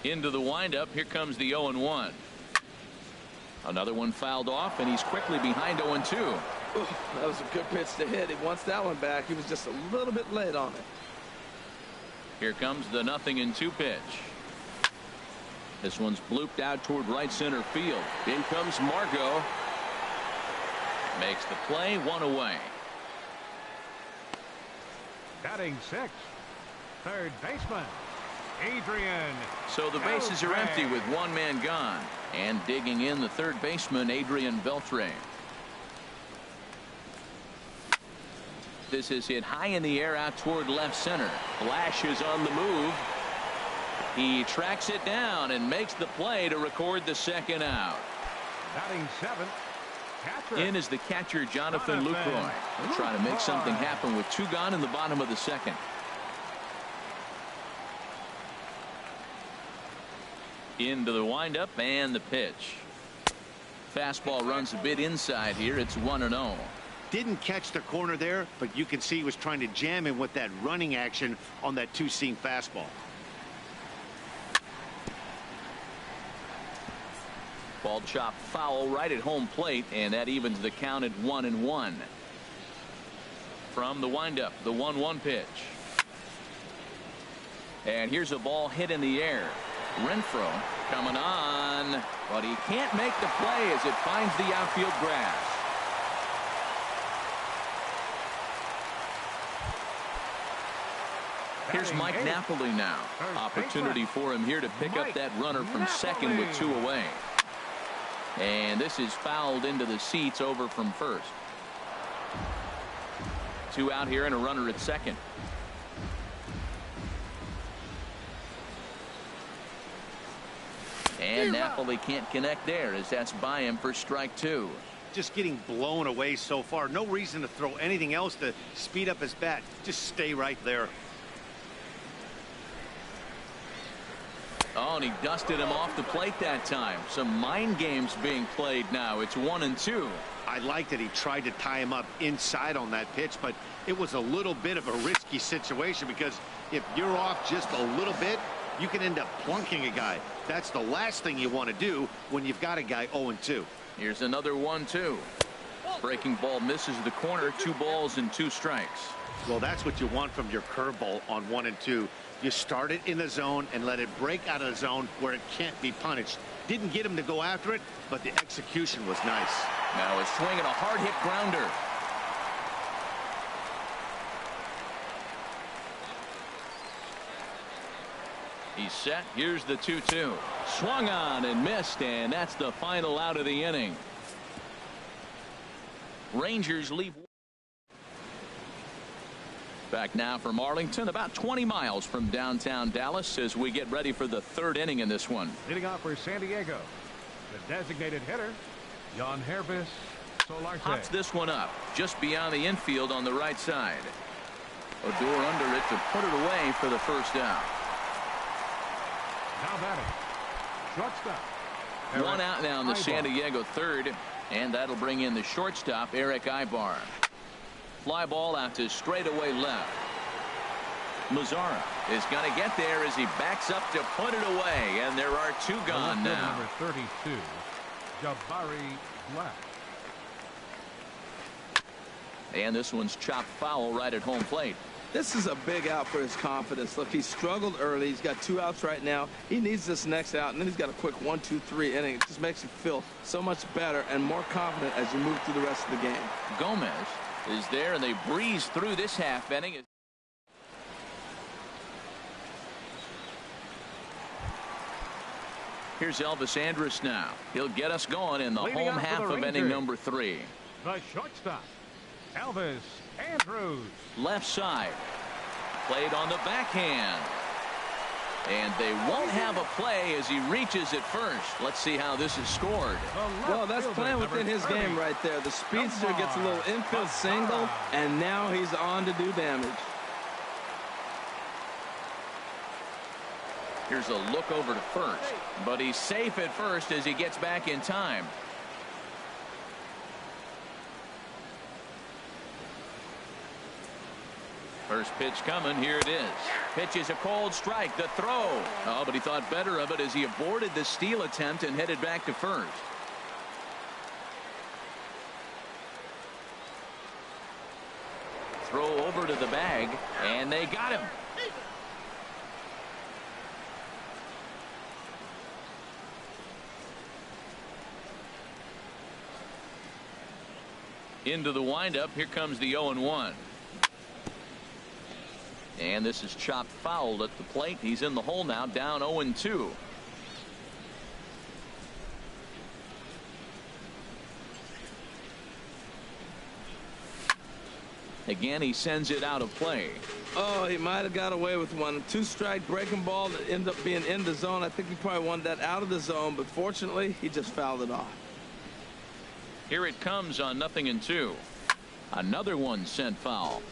Into the windup. Here comes the 0-1. Another one fouled off, and he's quickly behind 0-2. That was a good pitch to hit. He wants that one back. He was just a little bit late on it. Here comes the 0-2 pitch. This one's blooped out toward right center field. In comes Margot. Makes the play, 1 away. Batting 6th, third baseman, Adrian. So the bases are empty with 1 man gone. And digging in the third baseman, Adrian Beltre. This is hit high in the air out toward left center. Flash is on the move. He tracks it down and makes the play to record the second out. Batting 7th, catcher. In is the catcher, Jonathan Lucroy. They'll try to make something happen with 2 gone in the bottom of the second. Into the windup and the pitch. Fastball runs a bit inside here. It's 1-0. Didn't catch the corner there, but you can see he was trying to jam him with that running action on that 2-seam fastball. Ball chopped foul right at home plate, and that evens the count at 1-1. From the windup, the 1-1 pitch. And here's a ball hit in the air. Renfroe coming on, but he can't make the play as it finds the outfield grass. Here's Mike Napoli now. Opportunity for him here to pick up that runner from second with 2 away. And this is fouled into the seats over from first. 2 out here and a runner at second. And Napoli can't connect there as that's by him for strike 2. Just getting blown away so far. No reason to throw anything else to speed up his bat. Just stay right there. Oh, and he dusted him off the plate that time. Some mind games being played now. It's 1-2. I like that he tried to tie him up inside on that pitch, but it was a little bit of a risky situation because if you're off just a little bit, you can end up plunking a guy. That's the last thing you want to do when you've got a guy 0-2. Here's another 1-2. Breaking ball misses the corner. 2 balls and 2 strikes. Well, that's what you want from your curveball on 1 and 2. You start it in the zone and let it break out of the zone where it can't be punished. Didn't get him to go after it, but the execution was nice. Now a swing and a hard hit grounder. He's set. Here's the 2-2. Swung on and missed, and that's the final out of the inning. Rangers leave. Back now from Arlington, about 20 miles from downtown Dallas, as we get ready for the third inning in this one. Leading off for San Diego, the designated hitter, Jan Hervis Solarte. Pops this one up just beyond the infield on the right side. Odor under it to put it away for the first out. Now batting, shortstop. One out now in the San Diego third, and that'll bring in the shortstop, Eric Ibar. Fly ball out to straightaway left. Mazzara is going to get there as he backs up to put it away, and there are two gone now. Number 32, Jabari Black. And this one's chopped foul right at home plate. This is a big out for his confidence. Look, he struggled early. He's got 2 outs right now. He needs this next out, and then he's got a quick 1-2-3 inning. It just makes you feel so much better and more confident as you move through the rest of the game. Gomez is there, and they breeze through this half inning. Here's Elvis Andrus now. He'll get us going in the home half of inning number 3. The shortstop, Elvis Andrus. Left side. Played on the backhand. And they won't have a play as he reaches it first. Let's see how this is scored. Well, that's playing within his game right there. The speedster gets a little infield single, and now he's on to do damage. Here's a look over to first, but he's safe at first as he gets back in time. First pitch coming. Here it is. Pitch is a cold strike. The throw. Oh, but he thought better of it as he aborted the steal attempt and headed back to first. Throw over to the bag, and they got him. Into the windup. Here comes the 0-1. And this is chopped foul at the plate. He's in the hole now, down 0-2. Again, he sends it out of play. Oh, he might have got away with one. 2-strike breaking ball that ended up being in the zone. I think he probably wanted that out of the zone, but fortunately, he just fouled it off. Here it comes on 0-2. Another one sent foul.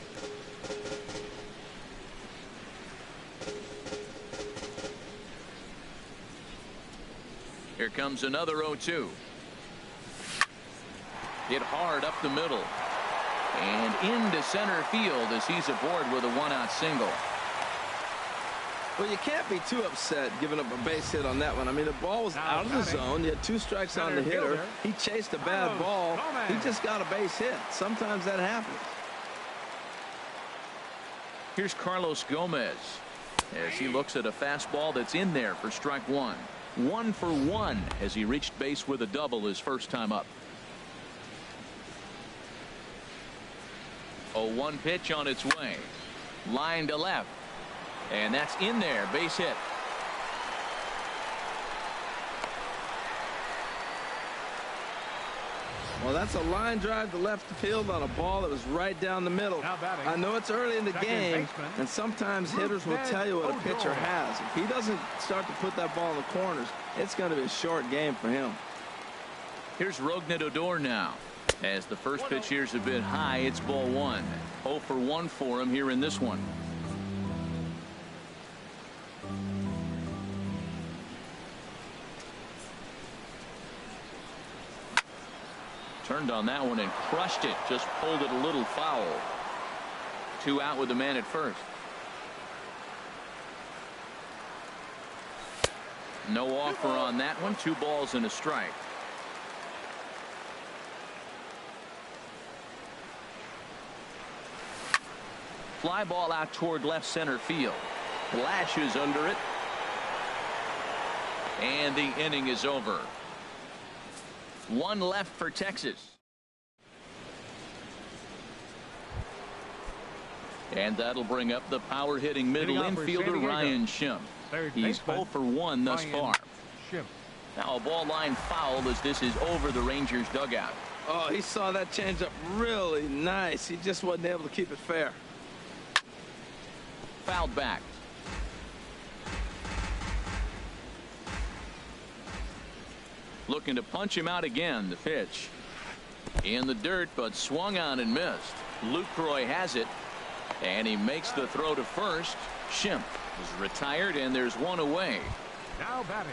Here comes another 0-2. Hit hard up the middle. And into center field as he's aboard with a 1-out single. Well, you can't be too upset giving up a base hit on that one. I mean, the ball was out of the zone. You had 2 strikes on the hitter. He chased a bad ball. He just got a base hit. Sometimes that happens. Here's Carlos Gomez as he looks at a fastball that's in there for strike 1. 1 for 1 as he reached base with a double his first time up. 0-1 pitch on its way. Line to left. And that's in there. Base hit. Well, that's a line drive to left field on a ball that was right down the middle. I know it's early in the game, and sometimes hitters will tell you what a pitcher has. If he doesn't start to put that ball in the corners, it's going to be a short game for him. Here's Rougned Odor now. As the first pitch here's a bit high, it's ball 1. 0 for 1 for him here in this one. Turned on that one and crushed it. Just pulled it a little foul. 2 out with the man at first. No offer on that one. 2 balls and a strike. Fly ball out toward left center field. Lashes under it. And the inning is over. 1 left for Texas. And that'll bring up the power hitting middle infielder Ryan Schimpf. He's 0 for 1 thus far. Now a ball line foul as this is over the Rangers dugout. Oh, he saw that changeup really nice. He just wasn't able to keep it fair. Fouled back. Looking to punch him out again. The pitch in the dirt, but swung on and missed. Lucroy has it, and he makes the throw to first. Schimpf is retired, and there's one away. Now batting,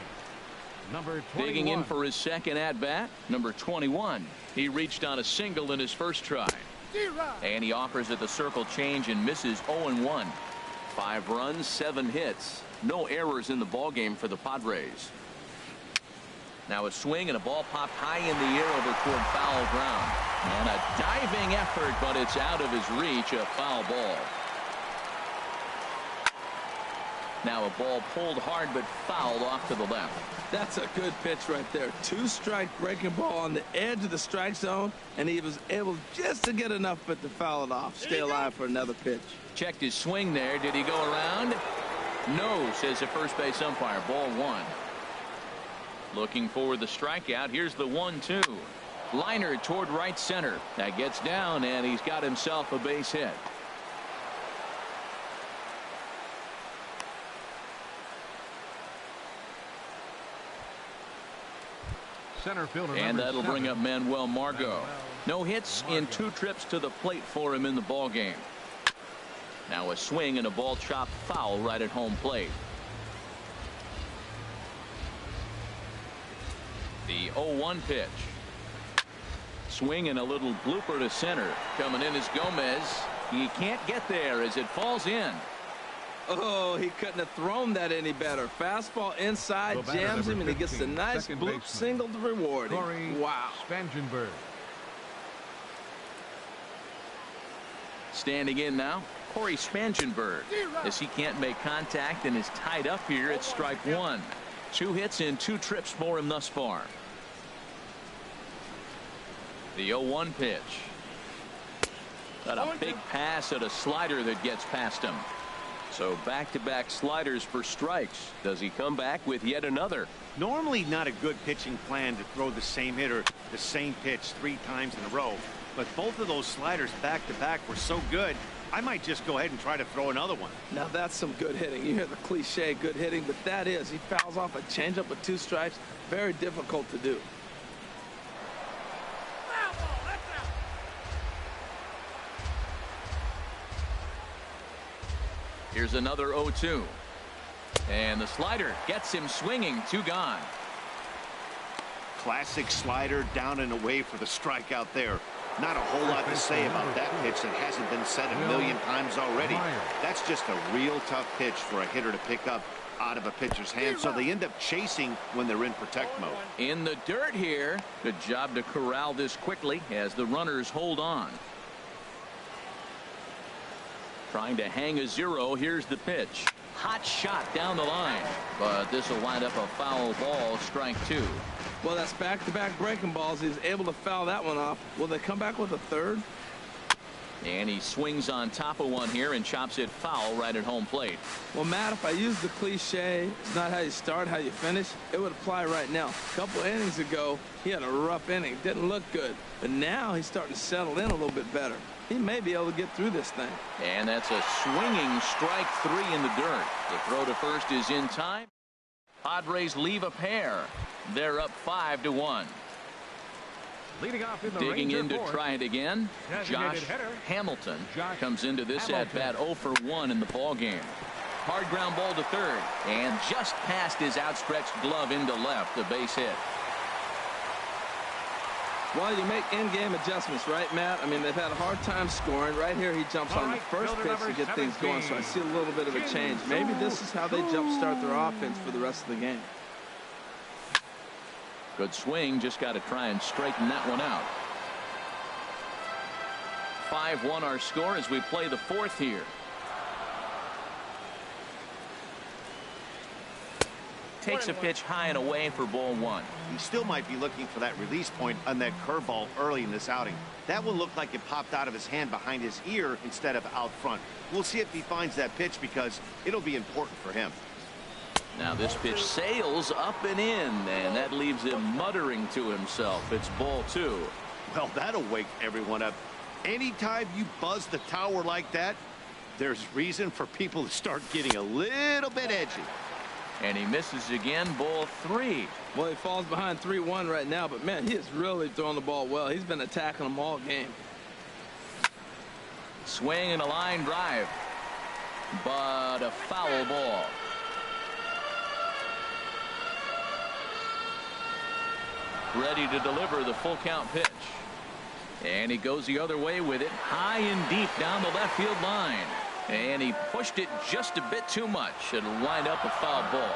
number 21. Digging in for his second at bat, number 21. He reached on a single in his first try, and he offers at the circle change and misses 0-1. 5 runs, 7 hits, no errors in the ball game for the Padres. Now a swing and a ball popped high in the air over toward foul ground. And a diving effort, but it's out of his reach, a foul ball. Now a ball pulled hard but fouled off to the left. That's a good pitch right there. 2-strike breaking ball on the edge of the strike zone, and he was able just to get enough but to foul it off. Stay alive for another pitch. Checked his swing there. Did he go around? No, says the first base umpire. Ball 1. Looking for the strikeout. Here's the 1-2. Liner toward right center. That gets down, and he's got himself a base hit. Center fielder and that'll 7. bring up Manuel Margot. No hits in 2 trips to the plate for him in the ball game. Now a swing and a ball chopped foul right at home plate. The 0-1 pitch. Swing and a little blooper to center. Coming in is Gomez. He can't get there as it falls in. Oh, he couldn't have thrown that any better. Fastball inside, jams him, and he gets a nice bloop single to reward him. Wow. Spangenberg. Standing in now, Corey Spangenberg, as he can't make contact and is tied up here at strike 1. 2 hits in 2 trips for him thus far. The 0-1 pitch. Got a big pass at a slider that gets past him. So back-to-back sliders for strikes. Does he come back with yet another? Normally not a good pitching plan to throw the same hitter the same pitch 3 times in a row. But both of those sliders back-to-back were so good, I might just go ahead and try to throw another one. Now that's some good hitting. You hear the cliche good hitting, but that is. He fouls off a changeup with 2 strikes. Very difficult to do. Here's another 0-2. And the slider gets him swinging. 2 gone. Classic slider down and away for the strikeout there. Not a whole lot to say about that pitch that hasn't been said a million times already. That's just a real tough pitch for a hitter to pick up out of a pitcher's hand, so they end up chasing when they're in protect mode. In the dirt here. Good job to corral this quickly as the runners hold on. Trying to hang a 0. Here's the pitch. Hot shot down the line, but this will wind up a foul ball. Strike 2. Well, that's back-to-back breaking balls. He's able to foul that one off. Will they come back with a 3rd? And he swings on top of one here and chops it foul right at home plate. Well, Matt, if I use the cliche, it's not how you start, how you finish, it would apply right now. A couple innings ago, he had a rough inning. Didn't look good. But now he's starting to settle in a little bit better. He may be able to get through this thing. And that's a swinging strike 3 in the dirt. The throw to first is in time. Padres leave a pair. They're up 5-1. Leading off in the Digging Ranger in to fourth, try it again. Josh Hamilton comes into this at bat 0 for 1 in the ball game. Hard ground ball to third, and just past his outstretched glove into left, a base hit. Well, you make in-game adjustments, right, Matt? I mean, they've had a hard time scoring. Right here, he jumps on the first pitch to get things going, so I see a little bit of a change. Maybe this is how they jumpstart their offense for the rest of the game. Good swing, just got to try and straighten that one out. 5-1 our score as we play the 4th here. Takes a pitch high and away for ball 1. He still might be looking for that release point on that curveball early in this outing. That one looked like it popped out of his hand behind his ear instead of out front. We'll see if he finds that pitch because it'll be important for him. Now this pitch sails up and in, and that leaves him muttering to himself. It's ball 2. Well, that'll wake everyone up. Anytime you buzz the tower like that, there's reason for people to start getting a little bit edgy. And he misses again, ball 3. Well, he falls behind 3-1 right now, but man, he is really throwing the ball well. He's been attacking them all game. Swing and a line drive, but a foul ball. Ready to deliver the full count pitch. And he goes the other way with it, high and deep down the left field line. And he pushed it just a bit too much. It'll wind up a foul ball.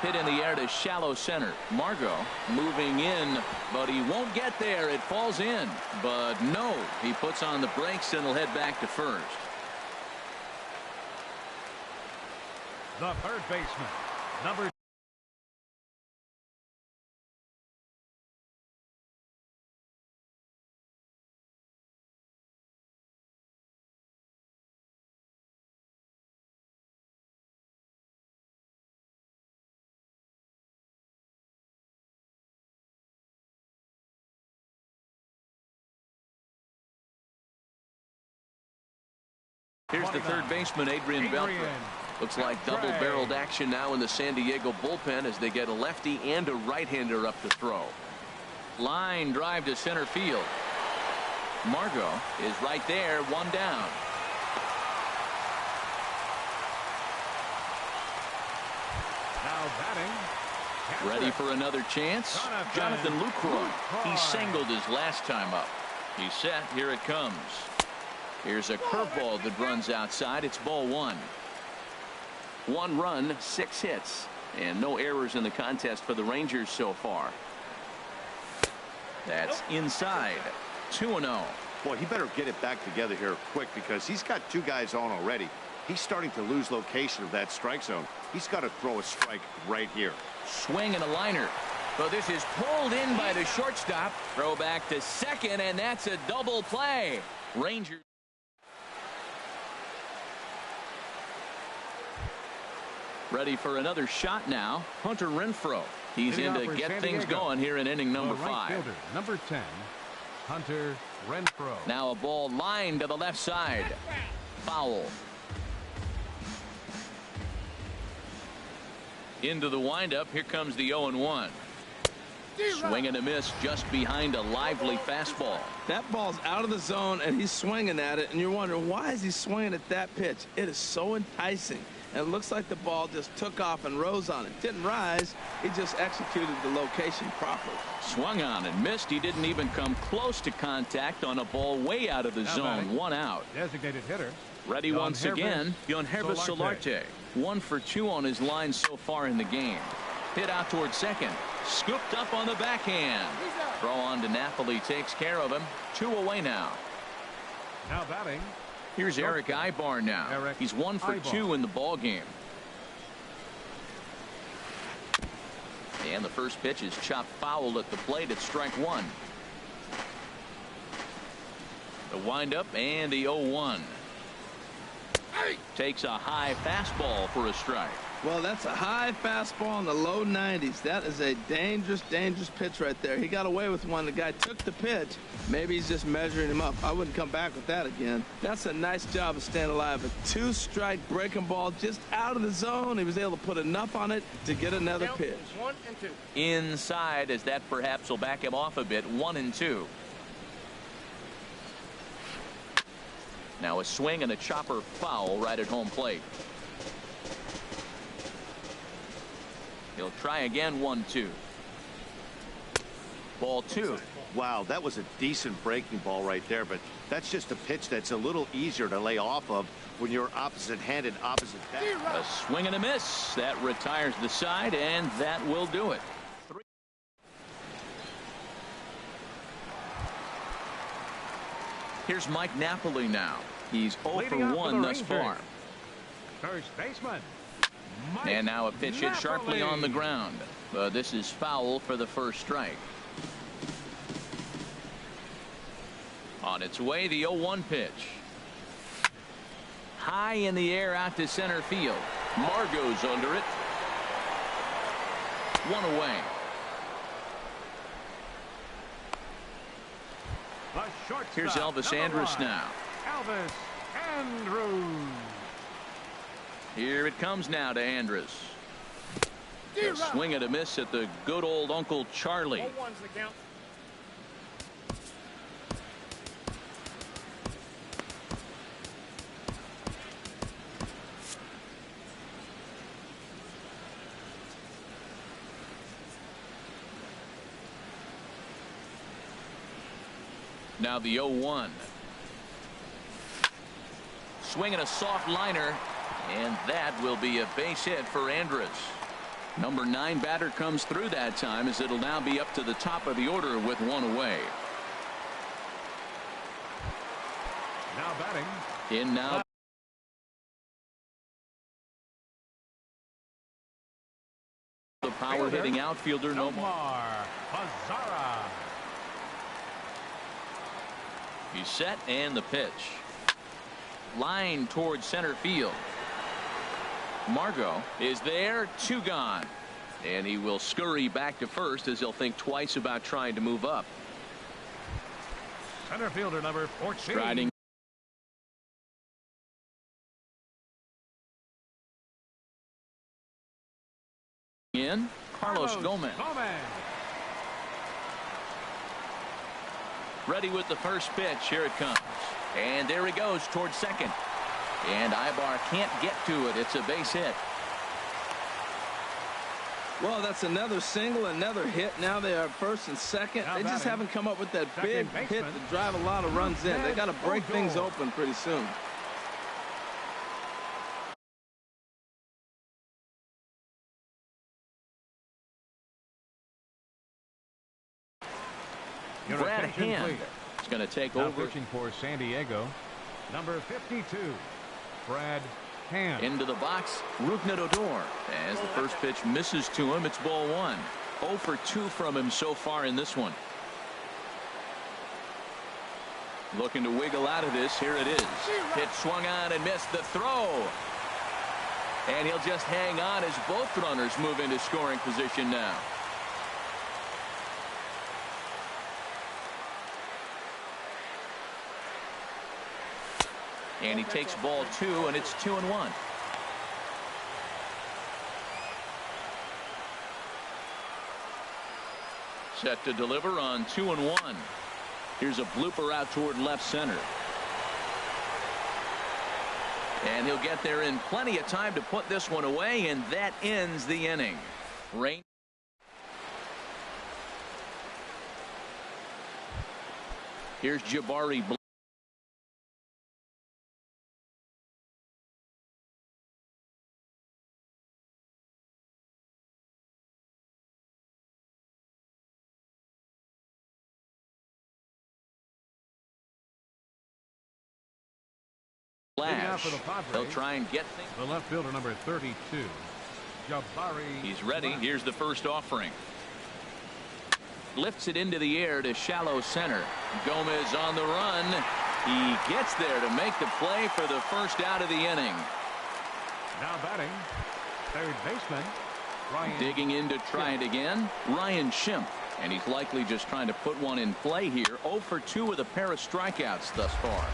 Hit in the air to shallow center. Margot moving in, but he won't get there. It falls in, but no, he puts on the brakes and will head back to first. The third baseman, number Here's the third baseman, Adrian Beltre. Looks like double-barreled action now in the San Diego bullpen as they get a lefty and a right-hander up to throw. Line drive to center field. Margot is right there, one down. now batting. Ready for another chance? Jonathan Lucroy. He singled his last time up. He's set. Here it comes. Here's a curveball that runs outside. It's ball 1. 1 run, 6 hits, and no errors in the contest for the Rangers so far. That's inside. 2-0. Boy, he better get it back together here quick because he's got 2 guys on already. He's starting to lose location of that strike zone. He's got to throw a strike right here. Swing and a liner. Well, this is pulled in by the shortstop. Throw back to second, and that's a double play. Rangers. Ready for another shot now. Hunter Renfroe. He's in to get things going here in inning number 5. Fielder, number 10, Hunter Renfroe. Now a ball lined to the left side. Foul. Into the windup. Here comes the 0-1. Swing and a miss just behind a lively fastball. That ball's out of the zone, and he's swinging at it, and you're wondering, why is he swinging at that pitch? It is so enticing. And it looks like the ball just took off and rose on it. Didn't rise. He just executed the location properly. Swung on and missed. He didn't even come close to contact on a ball way out of the zone. 1 out. Designated hitter. Ready once again. Yonhervis Solarte. 1 for 2 on his line so far in the game. Hit out toward second. Scooped up on the backhand. Throw on to Napoli takes care of him. 2 away now. Now batting. Here's Eric Ibar now. He's 1 for 2 in the ball game. And the first pitch is chopped foul at the plate at strike 1. The windup and the 0-1. Takes a high fastball for a strike. Well, that's a high fastball in the low 90s. That is a dangerous, dangerous pitch right there. He got away with one. The guy took the pitch. Maybe he's just measuring him up. I wouldn't come back with that again. That's a nice job of staying alive. A 2-strike breaking ball just out of the zone. He was able to put enough on it to get another pitch. 1 and 2. Inside, as that perhaps will back him off a bit. 1 and 2. Now a swing and a chopper foul right at home plate. He'll try again. 1-2. Ball 2. Wow, that was a decent breaking ball right there, but that's just a pitch that's a little easier to lay off of when you're opposite-handed, opposite bat. A swing and a miss. That retires the side, and that will do it. 3. Here's Mike Napoli now. He's 0 for 1 thus far. First baseman. And now a pitch hit sharply on the ground. This is foul for the first strike. On its way, the 0-1 pitch. high in the air out to center field. Margot's under it. One away. Here's Elvis Andrus now. Elvis Andrus. Here it comes now to Andrus. A swing and a miss at the good old Uncle Charlie. Now the 0-1. Swinging a soft liner, and that will be a base hit for Andrus. Number 9 batter comes through that time, as it'll now be up to the top of the order with one away. Now batting. In now. The power hitting outfielder Nomar. He's set, and the pitch. Line towards center field. Margot is there, 2 gone. And he will scurry back to first, as he'll think twice about trying to move up. Center fielder number 14. Striding. In Carlos Gomez. Ready with the first pitch. Here it comes. And there he goes towards second. And Ibar can't get to it. It's a base hit. Well, that's another single, another hit. Now they are first and second. They just haven't come up with that big hit to drive a lot of runs in. They got to break things open pretty soon. Brad Hand is going to take over. Pitching for San Diego, number 52, Brad Hand. Into the box, Rougned Odor. As the first pitch misses to him, it's ball 1. 0 for 2 from him so far in this one. Looking to wiggle out of this. Here it is. Pitch swung on and missed the throw. And he'll just hang on as both runners move into scoring position now. And he takes ball 2, and it's 2-1. Set to deliver on 2-1. Here's a blooper out toward left center. And he'll get there in plenty of time to put this one away, and that ends the inning. Rain. Here's Jabari. They'll try and get things. The left fielder number 32, Jabari. He's ready. Here's the first offering. Lifts it into the air to shallow center. Gomez on the run. He gets there to make the play for the first out of the inning. Now batting, third baseman Ryan. Digging in to try it again, Ryan Schimpf. And he's likely just trying to put one in play here. 0 for 2 with a pair of strikeouts thus far.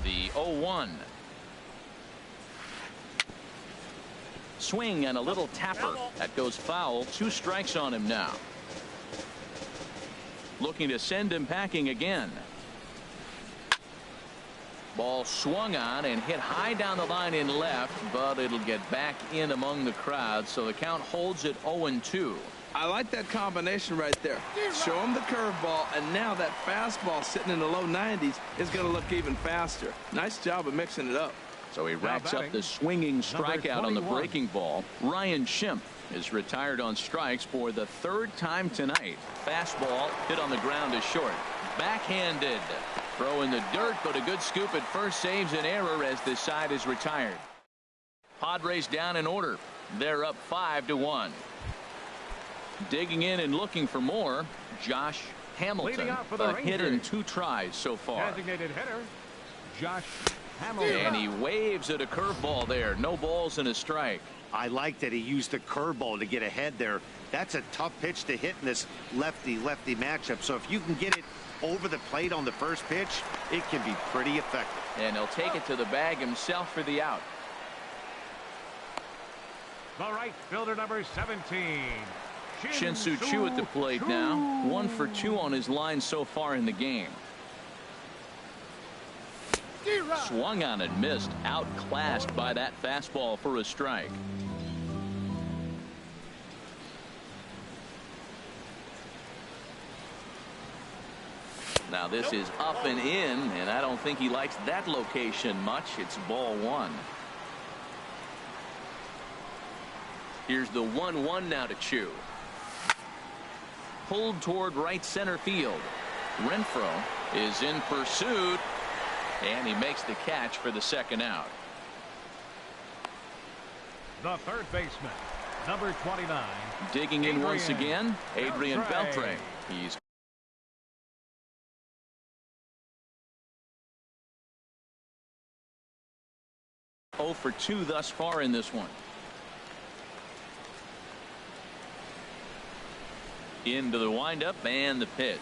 The 0-1. Swing and a little tapper. That goes foul. 2 strikes on him now. Looking to send him packing again. Ball swung on and hit high down the line in left, but it'll get back in among the crowd, so the count holds at 0-2. I like that combination right there. Show him the curveball, and now that fastball sitting in the low 90s is going to look even faster. Nice job of mixing it up. So he racks up the swinging strikeout on the breaking ball. Ryan Schimpf is retired on strikes for the 3rd time tonight. Fastball hit on the ground is short. Backhanded. Throw in the dirt, but a good scoop at first saves an error as this side is retired. Padres down in order. They're up 5-1. Digging in and looking for more, Josh Hamilton, a hit in 2 tries so far. Designated hitter, Josh Hamilton. And he waves at a curveball there. No balls and a strike. I like that he used the curveball to get ahead there. That's a tough pitch to hit in this lefty-lefty matchup. So if you can get it over the plate on the first pitch, it can be pretty effective. And he'll take it to the bag himself for the out. The right fielder, number 17. Shin-Soo Choo at the plate now. 1 for 2 on his line so far in the game. Swung on and missed. Outclassed by that fastball for a strike. Now this is up and in, and I don't think he likes that location much. It's ball 1. Here's the 1-1 now to Choo. Pulled toward right center field. Renfroe is in pursuit, and he makes the catch for the second out. The third baseman, number 29. Digging in once again, Adrian Beltre. He's oh for 2 thus far in this one. Into the windup and the pitch.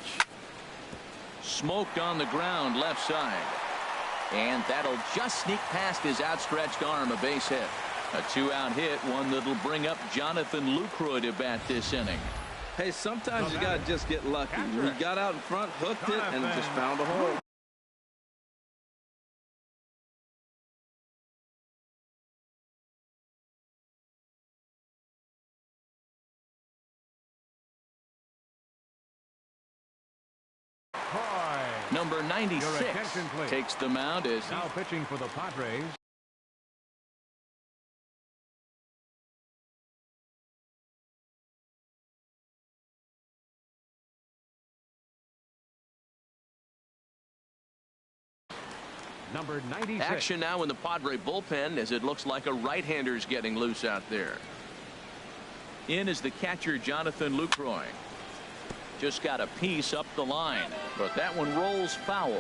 Smoked on the ground left side. And that'll just sneak past his outstretched arm, a base hit. A 2-out hit, one that'll bring up Jonathan Lucroy to bat this inning. Hey, sometimes you got to just get lucky. He got out in front, hooked it, and just found a hole. Number 96 takes the mound as now pitching for the Padres. Number 96. Action now in the Padre bullpen as it looks like a right-hander's getting loose out there. In is the catcher Jonathan Lucroy. Just got a piece up the line, but that one rolls foul.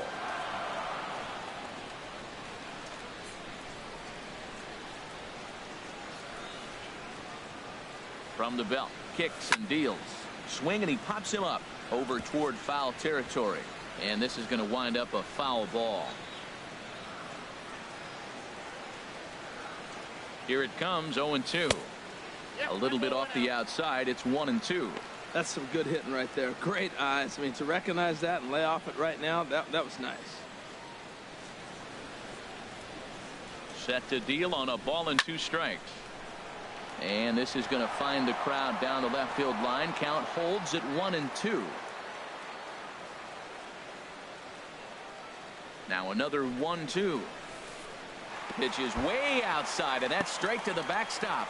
From the belt, kicks and deals. Swing, and he pops him up over toward foul territory. And this is going to wind up a foul ball. Here it comes, 0-2. A little bit off the outside. It's 1-2. That's some good hitting right there. Great eyes. I mean, to recognize that and lay off it right now, that was nice. Set to deal on a ball and 2 strikes. And this is going to find the crowd down the left field line. Count holds at 1-2. Now another 1-2. Pitch is way outside, and that's straight to the backstop.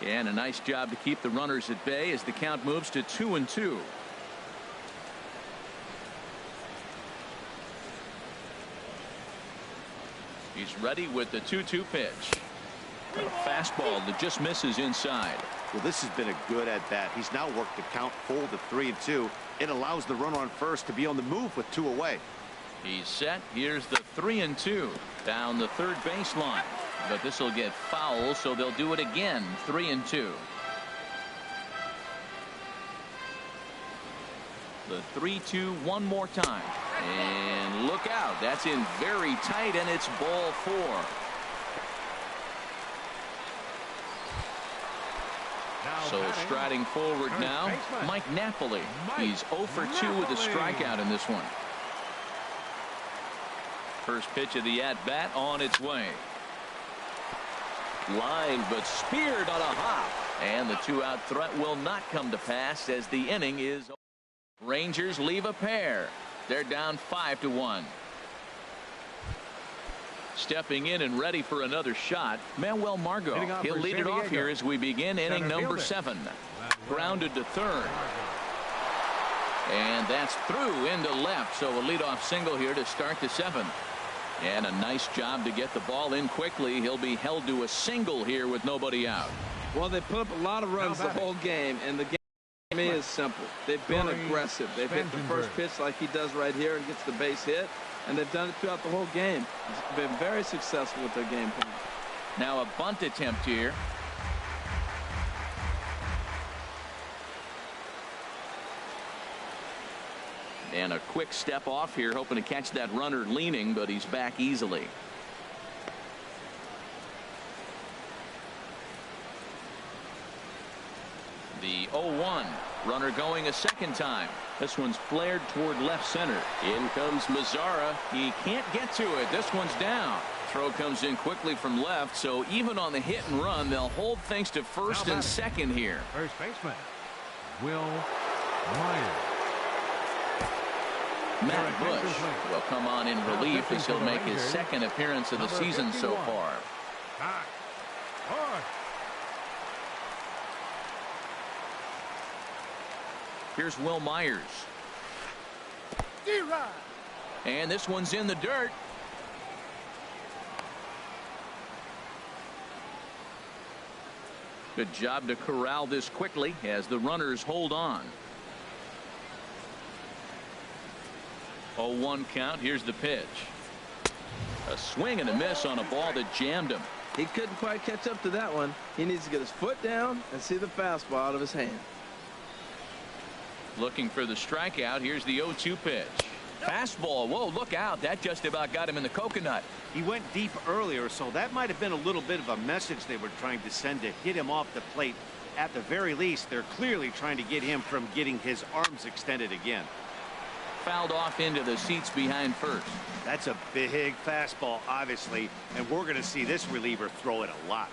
And a nice job to keep the runners at bay as the count moves to 2-2. He's ready with the 2-2 pitch. A fastball that just misses inside. Well, this has been a good at bat. He's now worked the count full to 3-2. It allows the runner on first to be on the move with 2 away. He's set. Here's the 3-2 down the third baseline. But this will get foul, so they'll do it again. 3-2. The 3-2 one more time. And look out. That's in very tight, and it's ball 4. So striding forward now, Mike Napoli. He's 0 for 2 with a strikeout in this one. First pitch of the at-bat on its way. Line, but speared on a hop. And the 2-out threat will not come to pass as the inning is over. Rangers leave a pair. They're down 5-1. Stepping in and ready for another shot, Manuel Margot. He'll lead it off here as we begin inning number 7. Grounded to third. And that's through into left, so a leadoff single here to start the 7th. And a nice job to get the ball in quickly. He'll be held to a single here with nobody out. Well, they put up a lot of runs the whole game, and the game to me is simple. They've been aggressive. They've hit the first pitch like he does right here and gets the base hit, and they've done it throughout the whole game. It's been very successful with their game plan. Now a bunt attempt here. And a quick step off here, hoping to catch that runner leaning, but he's back easily. The 0-1 runner going a second time. This one's flared toward left center. In comes Mazzara. He can't get to it. This one's down. Throw comes in quickly from left, so even on the hit and run, they'll hold things to first and second here. First baseman, Will Myers. Matt Bush will come on in relief as he'll make his second appearance of the season so far. Here's Will Myers. And this one's in the dirt. Good job to corral this quickly as the runners hold on. 0-1 count. Here's the pitch. A swing and a miss on a ball that jammed him. He couldn't quite catch up to that one. He needs to get his foot down and see the fastball out of his hand. Looking for the strikeout. Here's the 0-2 pitch. Fastball. Whoa, look out. That just about got him in the coconut. He went deep earlier, so that might have been a little bit of a message they were trying to send to hit him off the plate. At the very least, they're clearly trying to get him from getting his arms extended again. Fouled off into the seats behind first. That's a big fastball, obviously, and we're going to see this reliever throw it a lot.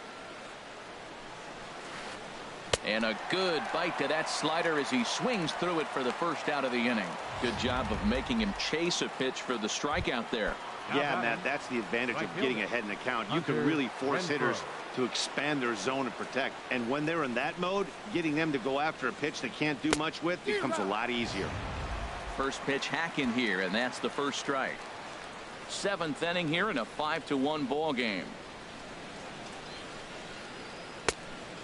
And a good bite to that slider as he swings through it for the first out of the inning. Good job of making him chase a pitch for the strikeout there. Yeah, Matt, that's the advantage of getting ahead in the count. You can really force hitters to expand their zone and protect. And when they're in that mode, getting them to go after a pitch they can't do much with becomes a lot easier. First pitch hack in here, and that's the first strike. Seventh inning here in a 5-1 ball game.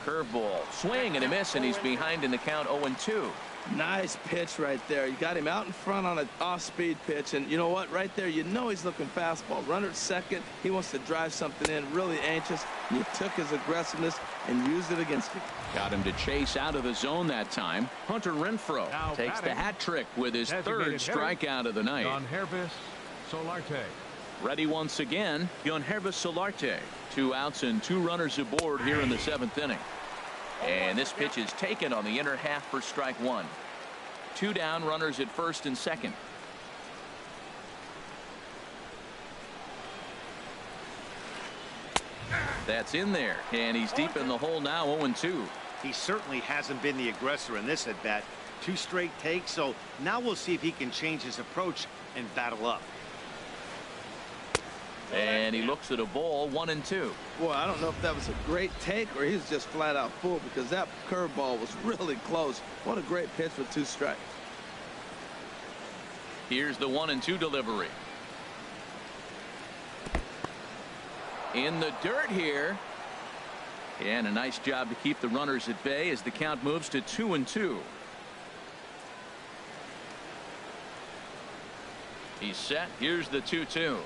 Curveball, swing and a miss, and he's behind in the count 0-2. Nice pitch right there. You got him out in front on an off-speed pitch, and you know what? Right there, you know he's looking fastball. Runner at second. He wants to drive something in, really anxious. You took his aggressiveness and used it against him. Got him to chase out of the zone that time. Hunter Renfroe takes the hat trick with his third strikeout of the night. Yonhervis Solarte. Ready once again, Yonhervis Solarte. 2 outs and 2 runners aboard here in the 7th inning. And this pitch is taken on the inner half for strike 1. 2 down, runners at first and second. That's in there, and he's deep in the hole now, 0-2. He certainly hasn't been the aggressor in this at bat. 2 straight takes, so now we'll see if he can change his approach and battle up. And he looks at a ball, 1-2. Boy, I don't know if that was a great take or he was just flat out full, because that curveball was really close. What a great pitch with 2 strikes. Here's the 1-2 delivery. In the dirt here. And a nice job to keep the runners at bay as the count moves to 2-2. He's set. Here's the 2-2.